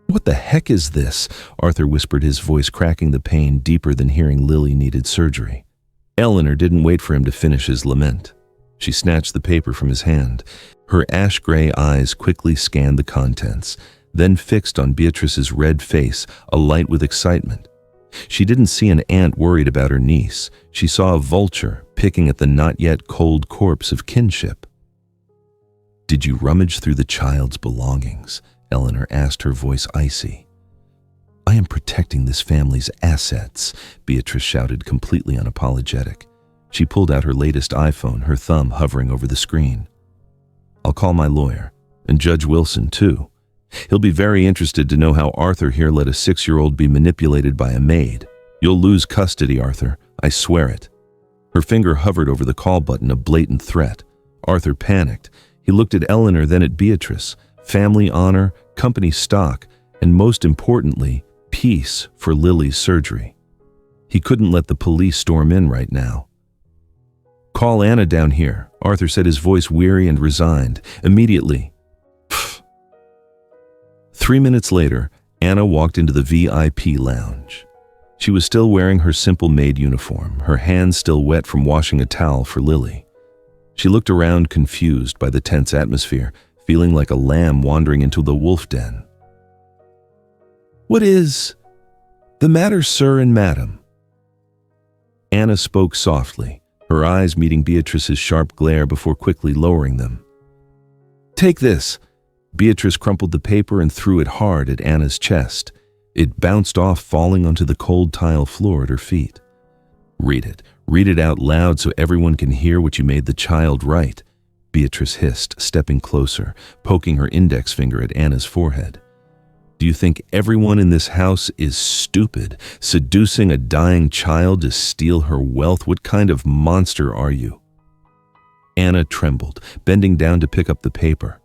"What the heck is this?" Arthur whispered, his voice cracking the pain deeper than hearing Lily needed surgery. Eleanor didn't wait for him to finish his lament. She snatched the paper from his hand. Her ash-gray eyes quickly scanned the contents, then fixed on Beatrice's red face, alight with excitement. She didn't see an aunt worried about her niece. She saw a vulture picking at the not-yet-cold corpse of kinship. "Did you rummage through the child's belongings?" Eleanor asked, her voice icy. "I am protecting this family's assets," Beatrice shouted, completely unapologetic. She pulled out her latest iPhone, her thumb hovering over the screen. "I'll call my lawyer, and Judge Wilson, too. He'll be very interested to know how Arthur here let a 6-year-old be manipulated by a maid. You'll lose custody, Arthur. I swear it." Her finger hovered over the call button, a blatant threat. Arthur panicked. He looked at Eleanor, then at Beatrice. Family honor, company stock, and most importantly, peace for Lily's surgery. He couldn't let the police storm in right now. "Call Anna down here," Arthur said, his voice weary and resigned. "Immediately." Pfft. 3 minutes later, Anna walked into the VIP lounge. She was still wearing her simple maid uniform, her hands still wet from washing a towel for Lily. She looked around, confused by the tense atmosphere, feeling like a lamb wandering into the wolf den. "What is the matter, sir and madam?" Anna spoke softly, her eyes meeting Beatrice's sharp glare before quickly lowering them. "Take this." Beatrice crumpled the paper and threw it hard at Anna's chest. It bounced off, falling onto the cold tile floor at her feet. "Read it. Read it out loud so everyone can hear what you made the child write," Beatrice hissed, stepping closer, poking her index finger at Anna's forehead. "Do you think everyone in this house is stupid, seducing a dying child to steal her wealth? What kind of monster are you?" Anna trembled, bending down to pick up the paper.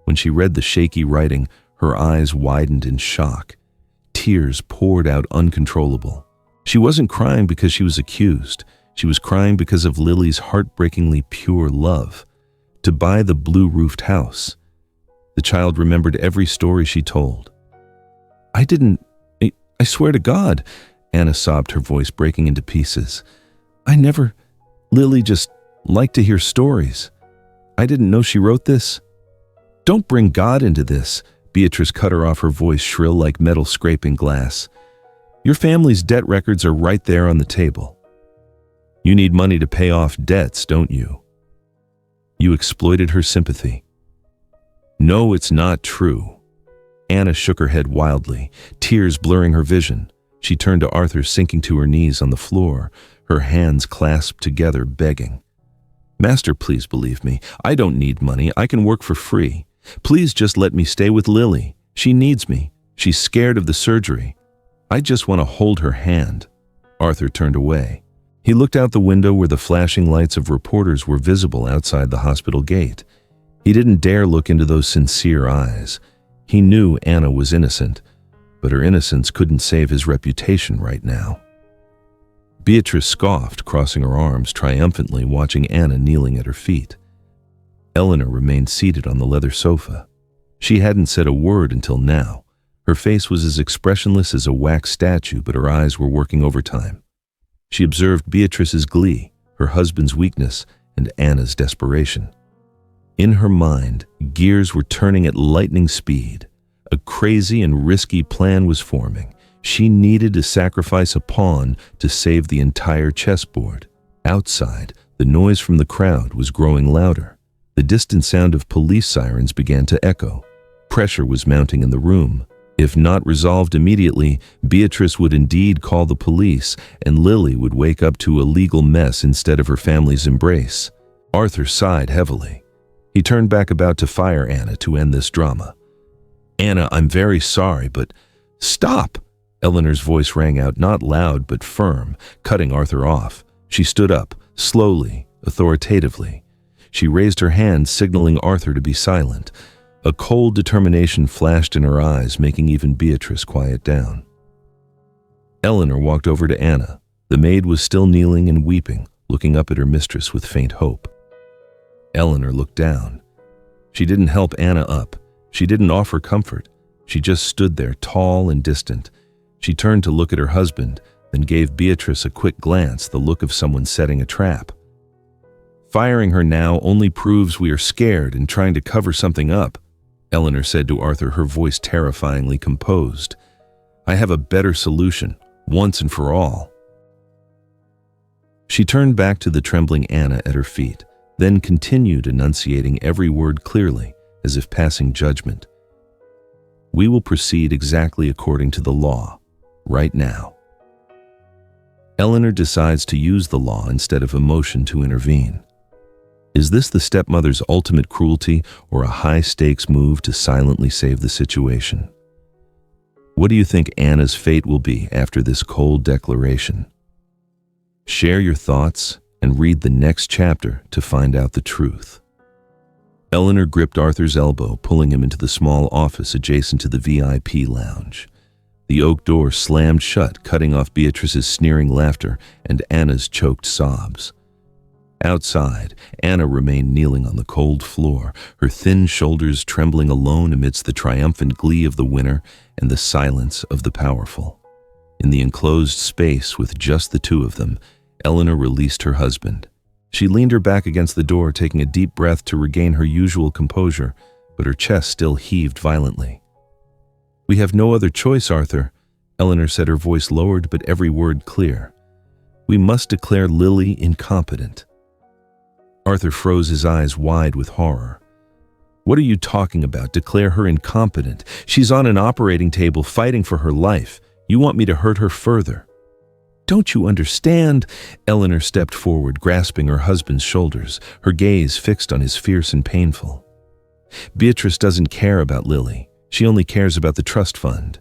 When she read the shaky writing, her eyes widened in shock. Tears poured out uncontrollable. She wasn't crying because she was accused. She was crying because of Lily's heartbreakingly pure love. To buy the blue-roofed house. The child remembered every story she told. I swear to God," Anna sobbed, her voice breaking into pieces. Lily just liked to hear stories. I didn't know she wrote this." "Don't bring God into this," Beatrice cut her off, her voice shrill like metal scraping glass. Your family's debt records are right there on the table. You need money to pay off debts, don't you? You exploited her sympathy. No, it's not true. Anna shook her head wildly, tears blurring her vision. She turned to Arthur, sinking to her knees on the floor, her hands clasped together, begging. Master, please believe me. I don't need money. I can work for free. Please just let me stay with Lily. She needs me. She's scared of the surgery. I just want to hold her hand. Arthur turned away. He looked out the window where the flashing lights of reporters were visible outside the hospital gate. He didn't dare look into those sincere eyes. He knew Anna was innocent, but her innocence couldn't save his reputation right now. Beatrice scoffed, crossing her arms triumphantly, watching Anna kneeling at her feet. Eleanor remained seated on the leather sofa. She hadn't said a word until now. Her face was as expressionless as a wax statue, but her eyes were working overtime. She observed Beatrice's glee, her husband's weakness, and Anna's desperation. In her mind, gears were turning at lightning speed. A crazy and risky plan was forming. She needed to sacrifice a pawn to save the entire chessboard. Outside, the noise from the crowd was growing louder. The distant sound of police sirens began to echo. Pressure was mounting in the room. If not resolved immediately, Beatrice would indeed call the police, and Lily would wake up to a legal mess instead of her family's embrace. Arthur sighed heavily. He turned back, about to fire Anna to end this drama. Anna, I'm very sorry, but stop! Eleanor's voice rang out, not loud but firm, cutting Arthur off. She stood up, slowly, authoritatively. She raised her hand, signaling Arthur to be silent. A cold determination flashed in her eyes, making even Beatrice quiet down. Eleanor walked over to Anna. The maid was still kneeling and weeping, looking up at her mistress with faint hope. Eleanor looked down. She didn't help Anna up. She didn't offer comfort. She just stood there, tall and distant. She turned to look at her husband, then gave Beatrice a quick glance, the look of someone setting a trap. Firing her now only proves we are scared and trying to cover something up, Eleanor said to Arthur, her voice terrifyingly composed. I have a better solution, once and for all. She turned back to the trembling Anna at her feet, then continued enunciating every word clearly, as if passing judgment. We will proceed exactly according to the law, right now. Eleanor decides to use the law instead of emotion to intervene. Is this the stepmother's ultimate cruelty or a high-stakes move to silently save the situation? What do you think Anna's fate will be after this cold declaration? Share your thoughts and read the next chapter to find out the truth. Eleanor gripped Arthur's elbow, pulling him into the small office adjacent to the VIP lounge. The oak door slammed shut, cutting off Beatrice's sneering laughter and Anna's choked sobs. Outside, Anna remained kneeling on the cold floor, her thin shoulders trembling alone amidst the triumphant glee of the winner and the silence of the powerful. In the enclosed space with just the two of them, Eleanor released her husband. She leaned her back against the door, taking a deep breath to regain her usual composure, but her chest still heaved violently. We have no other choice, Arthur, Eleanor said, her voice lowered but every word clear. We must declare Lily incompetent. Arthur froze, his eyes wide with horror. What are you talking about? Declare her incompetent? She's on an operating table fighting for her life. You want me to hurt her further? Don't you understand? Eleanor stepped forward, grasping her husband's shoulders, her gaze fixed on his, fierce and painful. Beatrice doesn't care about Lily. She only cares about the trust fund.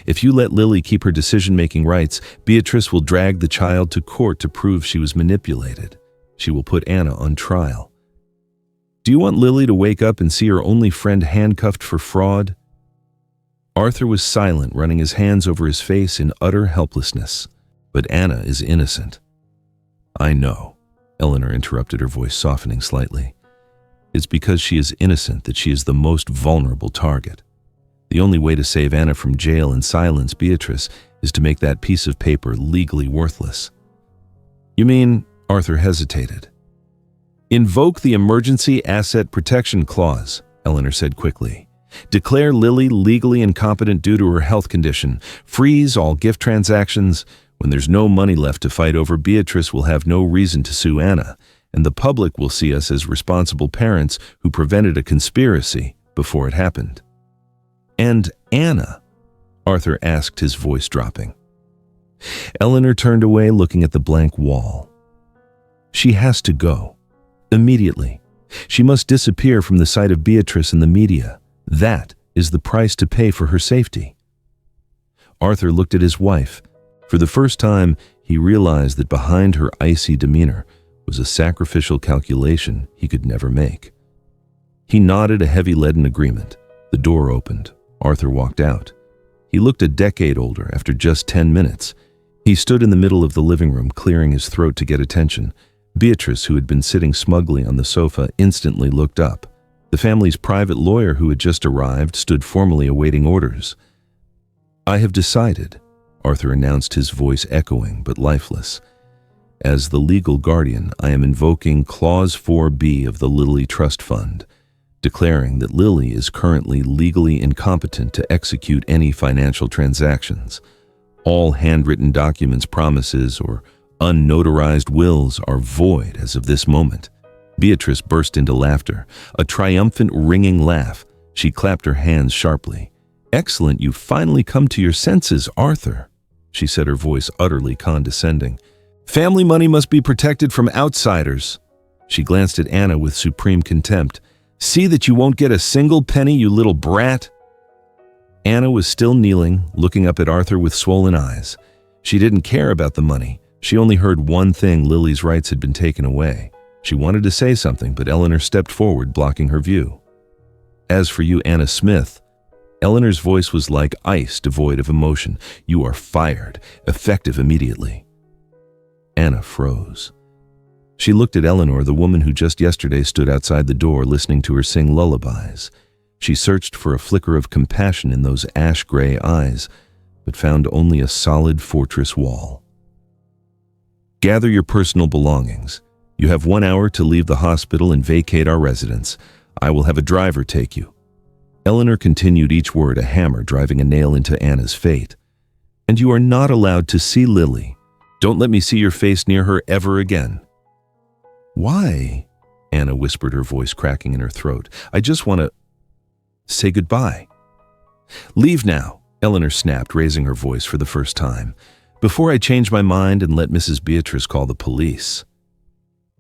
If you let Lily keep her decision-making rights, Beatrice will drag the child to court to prove she was manipulated. She will put Anna on trial. Do you want Lily to wake up and see her only friend handcuffed for fraud? Arthur was silent, running his hands over his face in utter helplessness. But Anna is innocent. I know, Eleanor interrupted, her voice softening slightly. It's because she is innocent that she is the most vulnerable target. The only way to save Anna from jail and silence Beatrice is to make that piece of paper legally worthless. You mean? Arthur hesitated. Invoke the Emergency Asset Protection Clause, Eleanor said quickly. Declare Lily legally incompetent due to her health condition. Freeze all gift transactions. When there's no money left to fight over, Beatrice will have no reason to sue Anna, and the public will see us as responsible parents who prevented a conspiracy before it happened." "And Anna?" Arthur asked, his voice dropping. Eleanor turned away, looking at the blank wall. "She has to go. Immediately. She must disappear from the sight of Beatrice and the media. That is the price to pay for her safety." Arthur looked at his wife. For the first time, he realized that behind her icy demeanor was a sacrificial calculation he could never make. He nodded a heavy leaden agreement. The door opened. Arthur walked out. He looked a decade older after just 10 minutes. He stood in the middle of the living room, clearing his throat to get attention. Beatrice, who had been sitting smugly on the sofa, instantly looked up. The family's private lawyer, who had just arrived, stood formally awaiting orders. "I have decided," Arthur announced, his voice echoing but lifeless. "As the legal guardian, I am invoking Clause 4B of the Lily Trust Fund, declaring that Lily is currently legally incompetent to execute any financial transactions. All handwritten documents, promises, or unnotarized wills are void as of this moment." Beatrice burst into laughter, a triumphant, ringing laugh. She clapped her hands sharply. "Excellent, you've finally come to your senses, Arthur," she said, her voice utterly condescending. "Family money must be protected from outsiders." She glanced at Anna with supreme contempt. "See that you won't get a single penny, you little brat." Anna was still kneeling, looking up at Arthur with swollen eyes. She didn't care about the money. She only heard one thing: Lily's rights had been taken away. She wanted to say something, but Eleanor stepped forward, blocking her view. "As for you, Anna Smith," Eleanor's voice was like ice, devoid of emotion, "you are fired, effective immediately." Anna froze. She looked at Eleanor, the woman who just yesterday stood outside the door listening to her sing lullabies. She searched for a flicker of compassion in those ash-gray eyes, but found only a solid fortress wall. "Gather your personal belongings. You have 1 hour to leave the hospital and vacate our residence. I will have a driver take you." Eleanor continued, each word a hammer driving a nail into Anna's fate. "And you are not allowed to see Lily. Don't let me see your face near her ever again." "Why?" Anna whispered, her voice cracking in her throat. "I just want to say goodbye." "Leave now," Eleanor snapped, raising her voice for the first time, "before I change my mind and let Mrs. Beatrice call the police."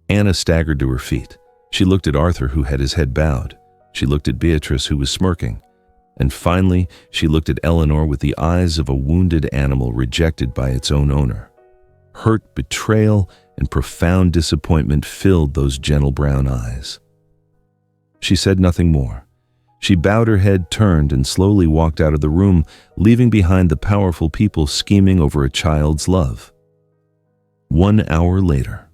Anna staggered to her feet. She looked at Arthur, who had his head bowed. She looked at Beatrice, who was smirking. And finally, she looked at Eleanor with the eyes of a wounded animal rejected by its own owner. Hurt, betrayal, and profound disappointment filled those gentle brown eyes. She said nothing more. She bowed her head, turned, and slowly walked out of the room, leaving behind the powerful people scheming over a child's love. 1 hour later.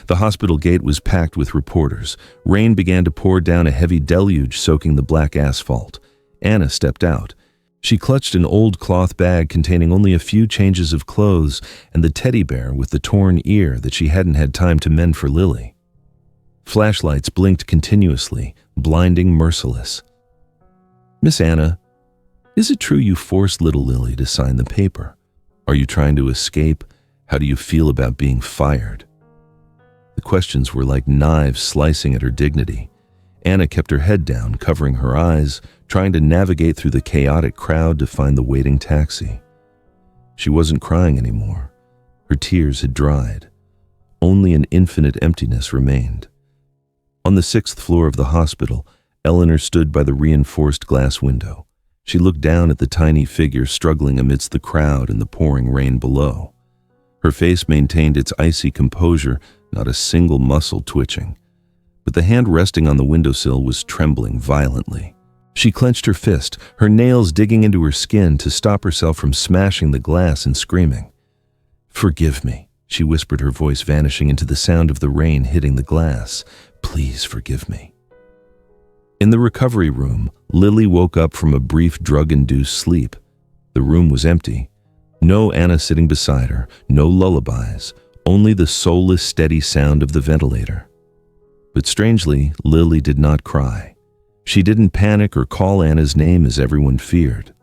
The hospital gate was packed with reporters. Rain began to pour down, a heavy deluge soaking the black asphalt. Anna stepped out. She clutched an old cloth bag containing only a few changes of clothes and the teddy bear with the torn ear that she hadn't had time to mend for Lily. Flashlights blinked continuously, blinding, merciless. "Miss Anna, is it true you forced little Lily to sign the paper? Are you trying to escape? How do you feel about being fired?" The questions were like knives slicing at her dignity. Anna kept her head down, covering her eyes, trying to navigate through the chaotic crowd to find the waiting taxi. She wasn't crying anymore. Her tears had dried. Only an infinite emptiness remained. On the 6th floor of the hospital, Eleanor stood by the reinforced glass window. She looked down at the tiny figure struggling amidst the crowd and the pouring rain below. Her face maintained its icy composure, not a single muscle twitching. But the hand resting on the windowsill was trembling violently. She clenched her fist, her nails digging into her skin to stop herself from smashing the glass and screaming. "Forgive me," she whispered, her voice vanishing into the sound of the rain hitting the glass. "Please forgive me." In the recovery room, Lily woke up from a brief drug-induced sleep. The room was empty. No Anna sitting beside her, no lullabies, only the soulless, steady sound of the ventilator. But strangely, Lily did not cry. She didn't panic or call Anna's name as everyone feared.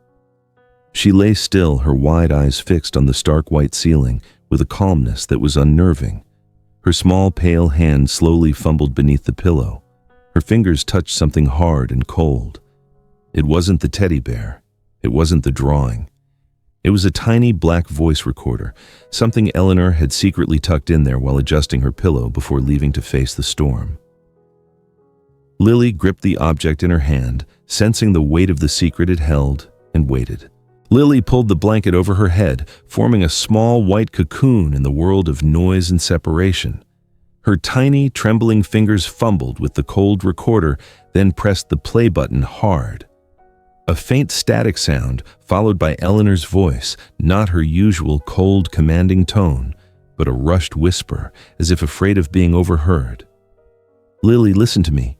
She lay still, her wide eyes fixed on the stark white ceiling with a calmness that was unnerving. Her small, pale hand slowly fumbled beneath the pillow. Her fingers touched something hard and cold. It wasn't the teddy bear. It wasn't the drawing. It was a tiny black voice recorder, something Eleanor had secretly tucked in there while adjusting her pillow before leaving to face the storm. Lily gripped the object in her hand, sensing the weight of the secret it held, and waited. Lily pulled the blanket over her head, forming a small white cocoon in the world of noise and separation. Her tiny, trembling fingers fumbled with the cold recorder, then pressed the play button hard. A faint static sound, followed by Eleanor's voice, not her usual cold, commanding tone, but a rushed whisper, as if afraid of being overheard. "Lily, listen to me.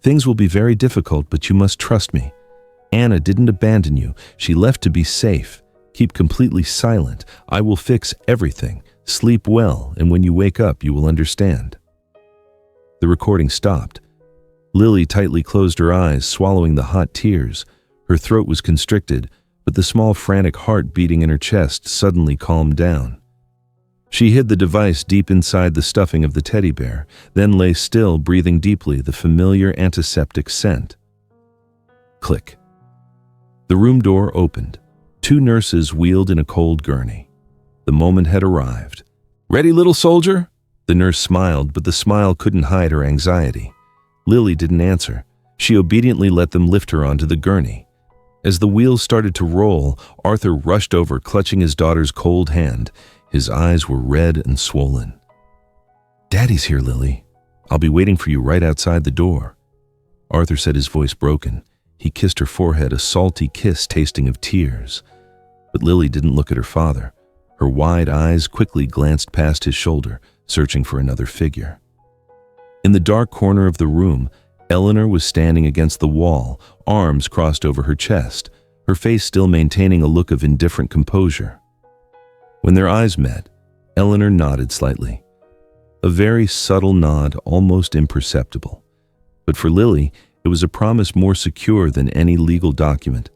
Things will be very difficult, but you must trust me. Anna didn't abandon you. She left to be safe. Keep completely silent. I will fix everything. Sleep well, and when you wake up, you will understand." The recording stopped. Lily tightly closed her eyes, swallowing the hot tears. Her throat was constricted, but the small frantic heart beating in her chest suddenly calmed down. She hid the device deep inside the stuffing of the teddy bear, then lay still, breathing deeply the familiar antiseptic scent. Click. The room door opened. 2 nurses wheeled in a cold gurney. The moment had arrived. "Ready, little soldier?" The nurse smiled, but the smile couldn't hide her anxiety. Lily didn't answer. She obediently let them lift her onto the gurney. As the wheels started to roll, Arthur rushed over, clutching his daughter's cold hand. His eyes were red and swollen. "Daddy's here, Lily. I'll be waiting for you right outside the door." Arthur said, his voice broken. He kissed her forehead, a salty kiss tasting of tears. But Lily didn't look at her father. Her wide eyes quickly glanced past his shoulder, searching for another figure. In the dark corner of the room, Eleanor was standing against the wall, arms crossed over her chest, her face still maintaining a look of indifferent composure. When their eyes met, Eleanor nodded slightly. A very subtle nod, almost imperceptible. But for Lily, it was a promise more secure than any legal document.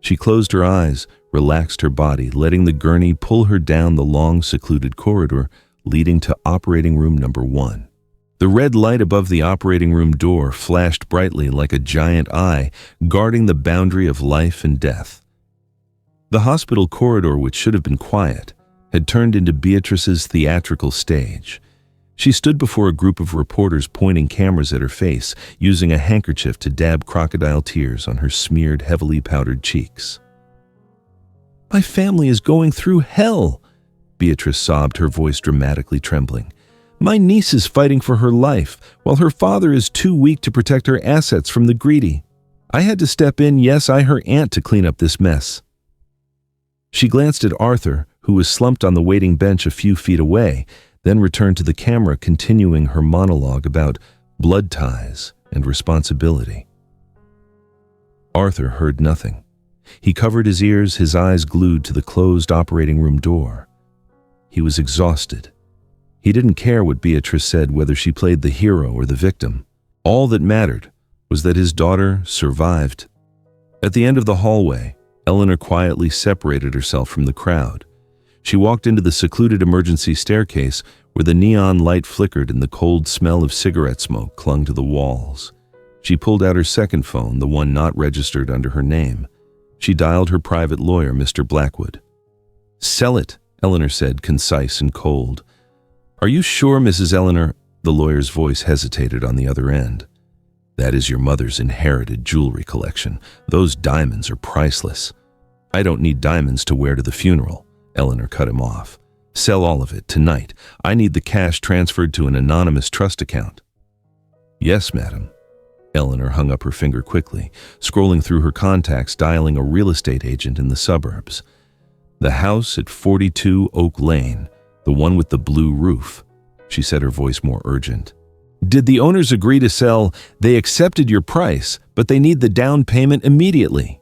She closed her eyes, relaxed her body, letting the gurney pull her down the long, secluded corridor leading to operating room number 1. The red light above the operating room door flashed brightly like a giant eye, guarding the boundary of life and death. The hospital corridor, which should have been quiet, had turned into Beatrice's theatrical stage. She stood before a group of reporters pointing cameras at her face, using a handkerchief to dab crocodile tears on her smeared, heavily powdered cheeks. "My family is going through hell," Beatrice sobbed, her voice dramatically trembling. "My niece is fighting for her life, while her father is too weak to protect her assets from the greedy. I had to step in, yes, her aunt, to clean up this mess." She glanced at Arthur, who was slumped on the waiting bench a few feet away, then returned to the camera, continuing her monologue about blood ties and responsibility. Arthur heard nothing. He covered his ears, his eyes glued to the closed operating room door. He was exhausted. He didn't care what Beatrice said, whether she played the hero or the victim. All that mattered was that his daughter survived. At the end of the hallway, Eleanor quietly separated herself from the crowd. She walked into the secluded emergency staircase where the neon light flickered and the cold smell of cigarette smoke clung to the walls. She pulled out her second phone, the one not registered under her name. She dialed her private lawyer, Mr. Blackwood. "Sell it," Eleanor said, concise and cold. "Are you sure, Mrs. Eleanor?" The lawyer's voice hesitated on the other end. "That is your mother's inherited jewelry collection. Those diamonds are priceless." "I don't need diamonds to wear to the funeral," Eleanor cut him off. "Sell all of it tonight. I need the cash transferred to an anonymous trust account." "Yes, madam." Eleanor hung up her finger quickly, scrolling through her contacts, dialing a real estate agent in the suburbs. "The house at 42 Oak Lane, the one with the blue roof," she said, her voice more urgent. "Did the owners agree to sell?" "They accepted your price, but they need the down payment immediately."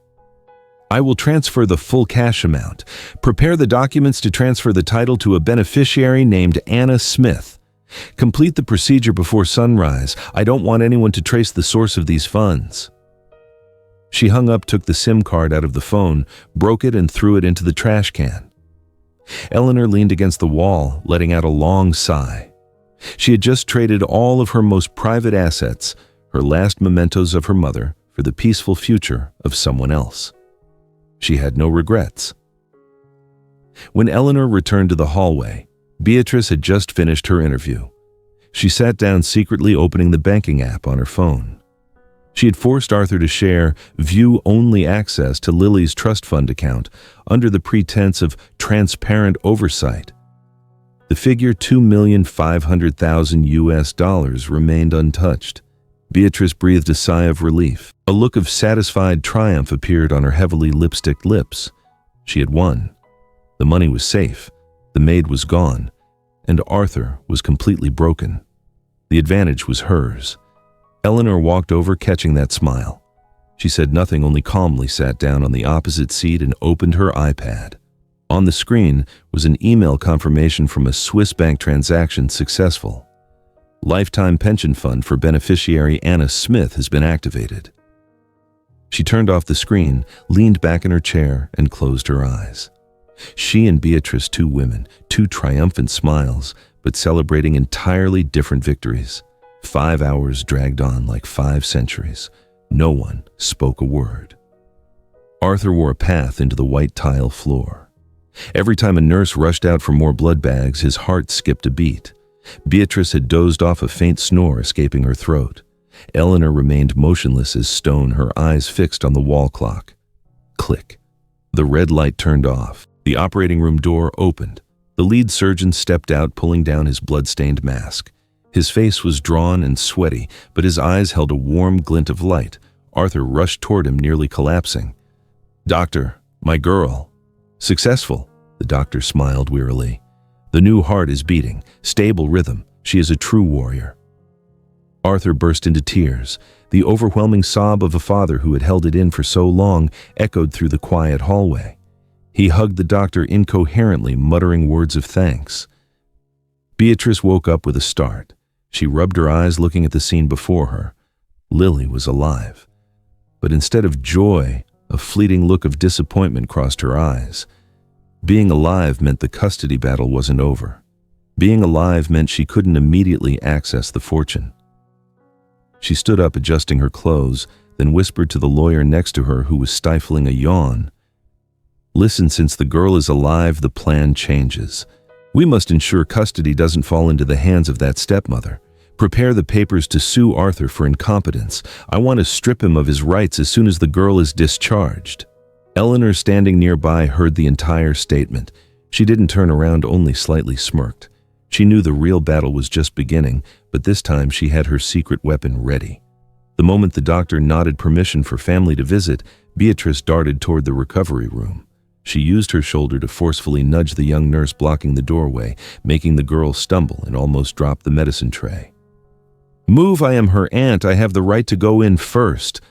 "I will transfer the full cash amount. Prepare the documents to transfer the title to a beneficiary named Anna Smith. Complete the procedure before sunrise. I don't want anyone to trace the source of these funds." She hung up, took the SIM card out of the phone, broke it, and threw it into the trash can. Eleanor leaned against the wall, letting out a long sigh. She had just traded all of her most private assets, her last mementos of her mother, for the peaceful future of someone else. She had no regrets. When Eleanor returned to the hallway, Beatrice had just finished her interview. She sat down, secretly opening the banking app on her phone. She had forced Arthur to share view-only access to Lily's trust fund account under the pretense of transparent oversight. The figure $2,500,000 remained untouched. Beatrice breathed a sigh of relief. A look of satisfied triumph appeared on her heavily lipsticked lips. She had won. The money was safe, the maid was gone, and Arthur was completely broken. The advantage was hers. Eleanor walked over, catching that smile. She said nothing, only calmly sat down on the opposite seat and opened her iPad. On the screen was an email confirmation from a Swiss bank transaction successful. Lifetime pension fund for beneficiary Anna Smith has been activated. She turned off the screen, leaned back in her chair, and closed her eyes. She and Beatrice, two women, two triumphant smiles, but celebrating entirely different victories. 5 hours dragged on like 5 centuries. No one spoke a word. Arthur wore a path into the white tile floor. Every time a nurse rushed out for more blood bags, his heart skipped a beat. Beatrice had dozed off, a faint snore escaping her throat. Eleanor remained motionless as stone, her eyes fixed on the wall clock. Click. The red light turned off. The operating room door opened. The lead surgeon stepped out, pulling down his blood-stained mask. His face was drawn and sweaty, but his eyes held a warm glint of light. Arthur rushed toward him, nearly collapsing. "Doctor, my girl." "Successful," the doctor smiled wearily. "The new heart is beating, stable rhythm. She is a true warrior." Arthur burst into tears. The overwhelming sob of a father who had held it in for so long echoed through the quiet hallway. He hugged the doctor incoherently, muttering words of thanks. Beatrice woke up with a start. She rubbed her eyes, looking at the scene before her. Lily was alive. But instead of joy, a fleeting look of disappointment crossed her eyes. Being alive meant the custody battle wasn't over. Being alive meant she couldn't immediately access the fortune. She stood up, adjusting her clothes, then whispered to the lawyer next to her, who was stifling a yawn. "Listen, since the girl is alive, the plan changes. We must ensure custody doesn't fall into the hands of that stepmother. Prepare the papers to sue Arthur for incompetence. I want to strip him of his rights as soon as the girl is discharged." Eleanor, standing nearby, heard the entire statement. She didn't turn around, only slightly smirked. She knew the real battle was just beginning, but this time she had her secret weapon ready. The moment the doctor nodded permission for family to visit, Beatrice darted toward the recovery room. She used her shoulder to forcefully nudge the young nurse blocking the doorway, making the girl stumble and almost drop the medicine tray. "Move, I am her aunt. I have the right to go in first,"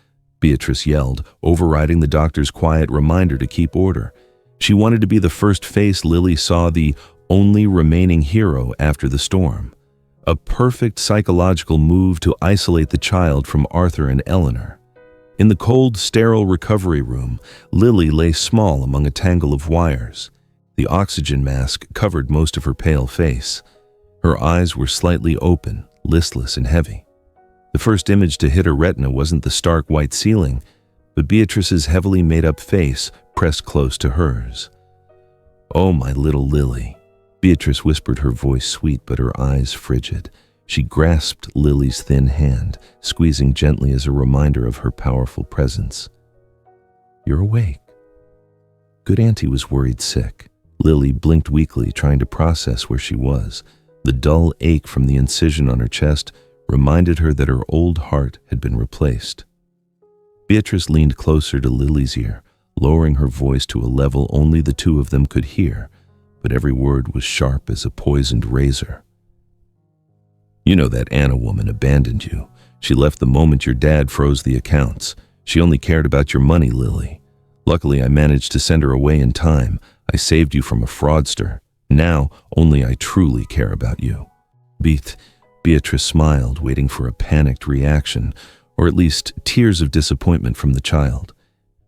Beatrice yelled, overriding the doctor's quiet reminder to keep order. She wanted to be the first face Lily saw, the only remaining hero after the storm. A perfect psychological move to isolate the child from Arthur and Eleanor. In the cold, sterile recovery room, Lily lay small among a tangle of wires. The oxygen mask covered most of her pale face. Her eyes were slightly open, listless and heavy. The first image to hit her retina wasn't the stark white ceiling, but Beatrice's heavily made-up face pressed close to hers. "Oh, my little Lily," Beatrice whispered, her voice sweet but her eyes frigid. She grasped Lily's thin hand, squeezing gently as a reminder of her powerful presence. "You're awake." Good Auntie was worried sick. Lily blinked weakly, trying to process where she was. The dull ache from the incision on her chest reminded her that her old heart had been replaced. Beatrice leaned closer to Lily's ear, lowering her voice to a level only the two of them could hear, but every word was sharp as a poisoned razor. "You know that Anna woman abandoned you. She left the moment your dad froze the accounts. She only cared about your money, Lily. Luckily, I managed to send her away in time. I saved you from a fraudster. Now, only I truly care about you." Beatrice smiled, waiting for a panicked reaction, or at least tears of disappointment from the child.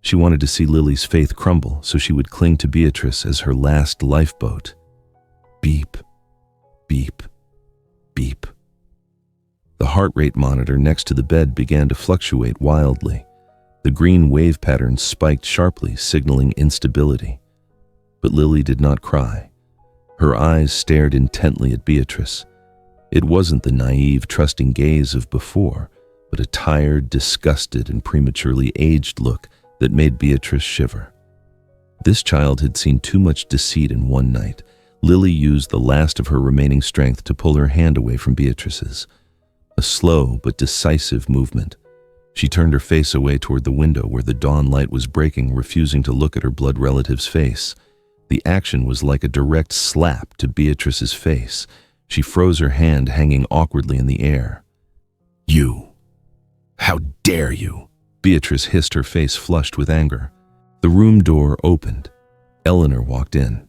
She wanted to see Lily's faith crumble so she would cling to Beatrice as her last lifeboat. Beep, beep, beep. The heart rate monitor next to the bed began to fluctuate wildly. The green wave pattern spiked sharply, signaling instability. But Lily did not cry. Her eyes stared intently at Beatrice. It wasn't the naive, trusting gaze of before, but a tired, disgusted, and prematurely aged look that made Beatrice shiver. This child had seen too much deceit in one night. Lily used the last of her remaining strength to pull her hand away from Beatrice's. A slow but decisive movement. She turned her face away toward the window where the dawn light was breaking, refusing to look at her blood relative's face. The action was like a direct slap to Beatrice's face. She froze her hand, hanging awkwardly in the air. "You! How dare you!" Beatrice hissed, her face flushed with anger. The room door opened. Eleanor walked in.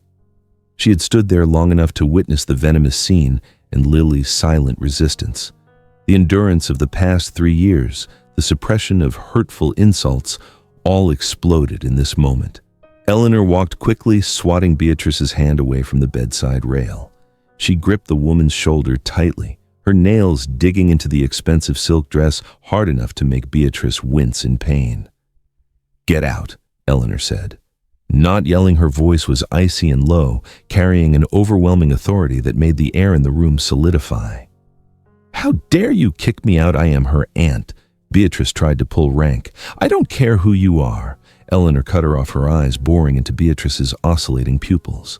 She had stood there long enough to witness the venomous scene and Lily's silent resistance. The endurance of the past 3 years, the suppression of hurtful insults, all exploded in this moment. Eleanor walked quickly, swatting Beatrice's hand away from the bedside rail. She gripped the woman's shoulder tightly, her nails digging into the expensive silk dress hard enough to make Beatrice wince in pain. "Get out," Eleanor said. Not yelling, her voice was icy and low, carrying an overwhelming authority that made the air in the room solidify. "How dare you kick me out? I am her aunt." Beatrice tried to pull rank. "I don't care who you are." Eleanor cut her off, her eyes boring into Beatrice's oscillating pupils.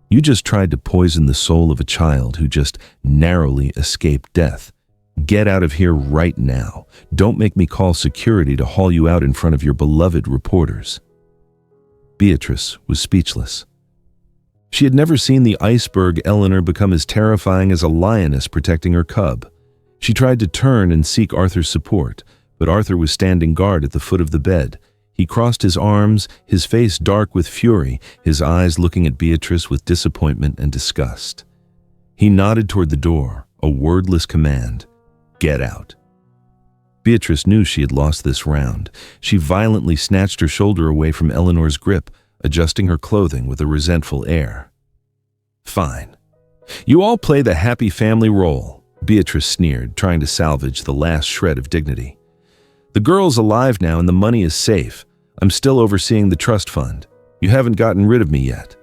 "You just tried to poison the soul of a child who just narrowly escaped death. Get out of here right now. Don't make me call security to haul you out in front of your beloved reporters." Beatrice was speechless. She had never seen the iceberg Eleanor become as terrifying as a lioness protecting her cub. She tried to turn and seek Arthur's support, but Arthur was standing guard at the foot of the bed. He crossed his arms, his face dark with fury, his eyes looking at Beatrice with disappointment and disgust. He nodded toward the door, a wordless command. "Get out." Beatrice knew she had lost this round. She violently snatched her shoulder away from Eleanor's grip, adjusting her clothing with a resentful air. "Fine. You all play the happy family role," Beatrice sneered, trying to salvage the last shred of dignity. "The girl's alive now and the money is safe. I'm still overseeing the trust fund. You haven't gotten rid of me yet."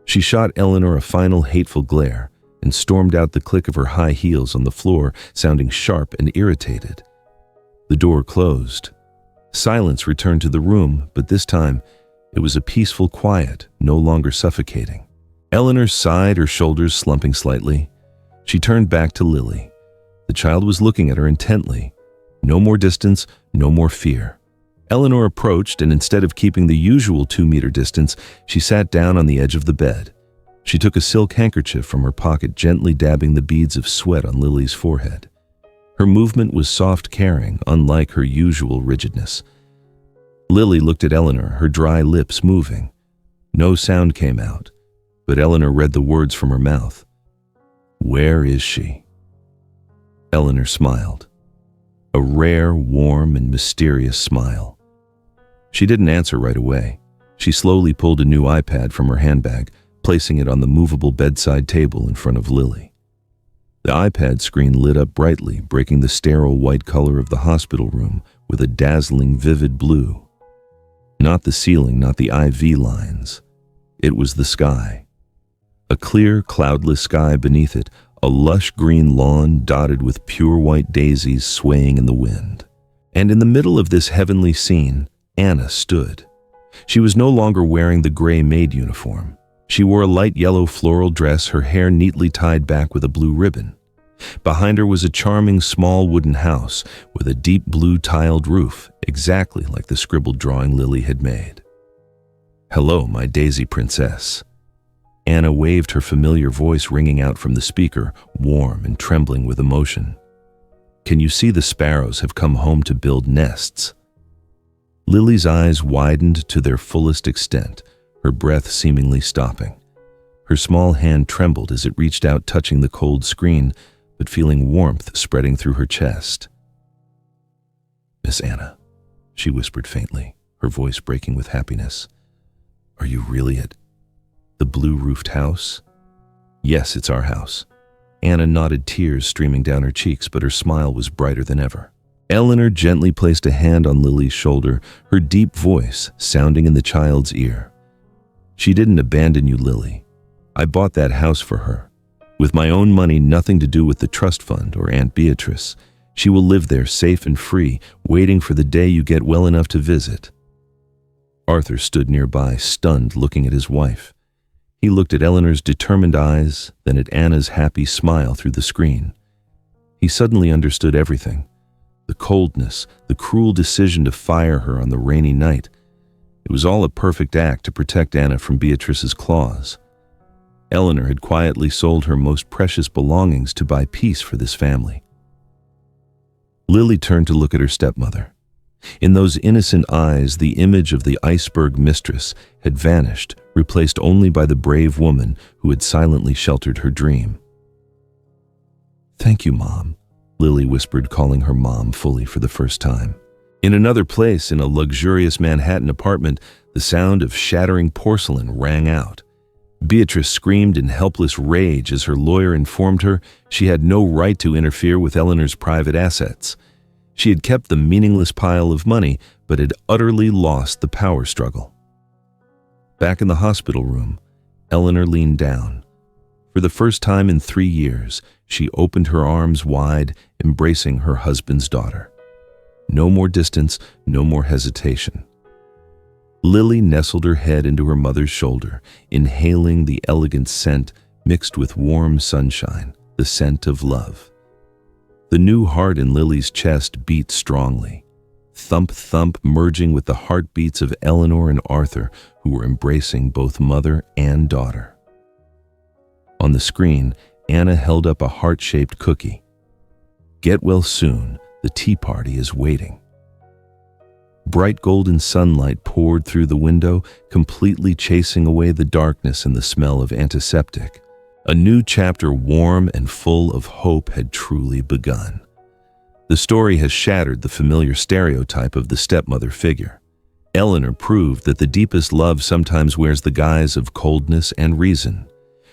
She shot Eleanor a final hateful glare and stormed out, the click of her high heels on the floor sounding sharp and irritated. The door closed. Silence returned to the room, but this time it was a peaceful quiet, no longer suffocating. Eleanor sighed, her shoulders slumping slightly. She turned back to Lily. The child was looking at her intently. No more distance, no more fear. Eleanor approached, and instead of keeping the usual 2-meter distance, she sat down on the edge of the bed. She took a silk handkerchief from her pocket, gently dabbing the beads of sweat on Lily's forehead. Her movement was soft, caring, unlike her usual rigidness. Lily looked at Eleanor, her dry lips moving. No sound came out, but Eleanor read the words from her mouth. "Where is she?" Eleanor smiled. A rare, warm, and mysterious smile. She didn't answer right away. She slowly pulled a new iPad from her handbag, placing it on the movable bedside table in front of Lily. The iPad screen lit up brightly, breaking the sterile white color of the hospital room with a dazzling, vivid blue. Not the ceiling, not the IV lines. It was the sky. A clear, cloudless sky beneath it, a lush green lawn dotted with pure white daisies swaying in the wind. And in the middle of this heavenly scene, Anna stood. She was no longer wearing the gray maid uniform. She wore a light yellow floral dress, her hair neatly tied back with a blue ribbon. Behind her was a charming small wooden house with a deep blue tiled roof, exactly like the scribbled drawing Lily had made. "Hello, my daisy princess." Anna waved, her familiar voice ringing out from the speaker, warm and trembling with emotion. "Can you see the sparrows have come home to build nests?" Lily's eyes widened to their fullest extent, her breath seemingly stopping. Her small hand trembled as it reached out, touching the cold screen, but feeling warmth spreading through her chest. "Miss Anna," she whispered faintly, her voice breaking with happiness. "Are you really at the blue-roofed house?" "Yes, it's our house." Anna nodded, tears streaming down her cheeks, but her smile was brighter than ever. Eleanor gently placed a hand on Lily's shoulder, her deep voice sounding in the child's ear. "She didn't abandon you, Lily. I bought that house for her. With my own money, nothing to do with the trust fund or Aunt Beatrice. She will live there safe and free, waiting for the day you get well enough to visit." Arthur stood nearby, stunned, looking at his wife. He looked at Eleanor's determined eyes, then at Anna's happy smile through the screen. He suddenly understood everything. The coldness, the cruel decision to fire her on the rainy night. It was all a perfect act to protect Anna from Beatrice's claws. Eleanor had quietly sold her most precious belongings to buy peace for this family. Lily turned to look at her stepmother. In those innocent eyes, the image of the iceberg mistress had vanished, replaced only by the brave woman who had silently sheltered her dream. "Thank you, Mom," Lily whispered, calling her mom fully for the first time. In another place, in a luxurious Manhattan apartment, the sound of shattering porcelain rang out. Beatrice screamed in helpless rage as her lawyer informed her she had no right to interfere with Eleanor's private assets. She had kept the meaningless pile of money, but had utterly lost the power struggle. Back in the hospital room, Eleanor leaned down. For the first time in 3 years, she opened her arms wide, embracing her husband's daughter. No more distance, no more hesitation. Lily nestled her head into her mother's shoulder, inhaling the elegant scent mixed with warm sunshine, the scent of love. The new heart in Lily's chest beat strongly, thump, thump, merging with the heartbeats of Eleanor and Arthur, who were embracing both mother and daughter. On the screen, Anna held up a heart-shaped cookie. "Get well soon, the tea party is waiting." Bright golden sunlight poured through the window, completely chasing away the darkness and the smell of antiseptic. A new chapter, warm and full of hope, had truly begun. The story has shattered the familiar stereotype of the stepmother figure. Eleanor proved that the deepest love sometimes wears the guise of coldness and reason.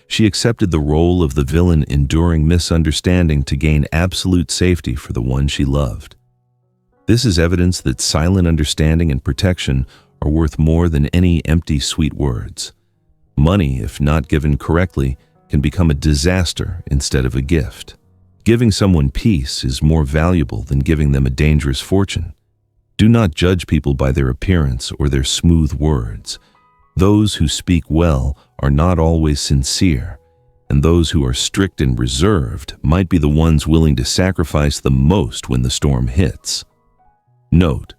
She accepted the role of the villain, enduring misunderstanding to gain absolute safety for the one she loved. This is evidence that silent understanding and protection are worth more than any empty, sweet words. Money, if not given correctly, can become a disaster instead of a gift. Giving someone peace is more valuable than giving them a dangerous fortune. Do not judge people by their appearance or their smooth words. Those who speak well are not always sincere, and those who are strict and reserved might be the ones willing to sacrifice the most when the storm hits. Note: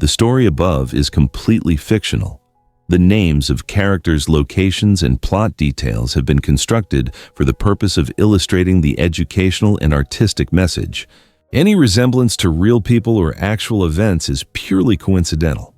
the story above is completely fictional. The names of characters, locations, and plot details have been constructed for the purpose of illustrating the educational and artistic message. Any resemblance to real people or actual events is purely coincidental.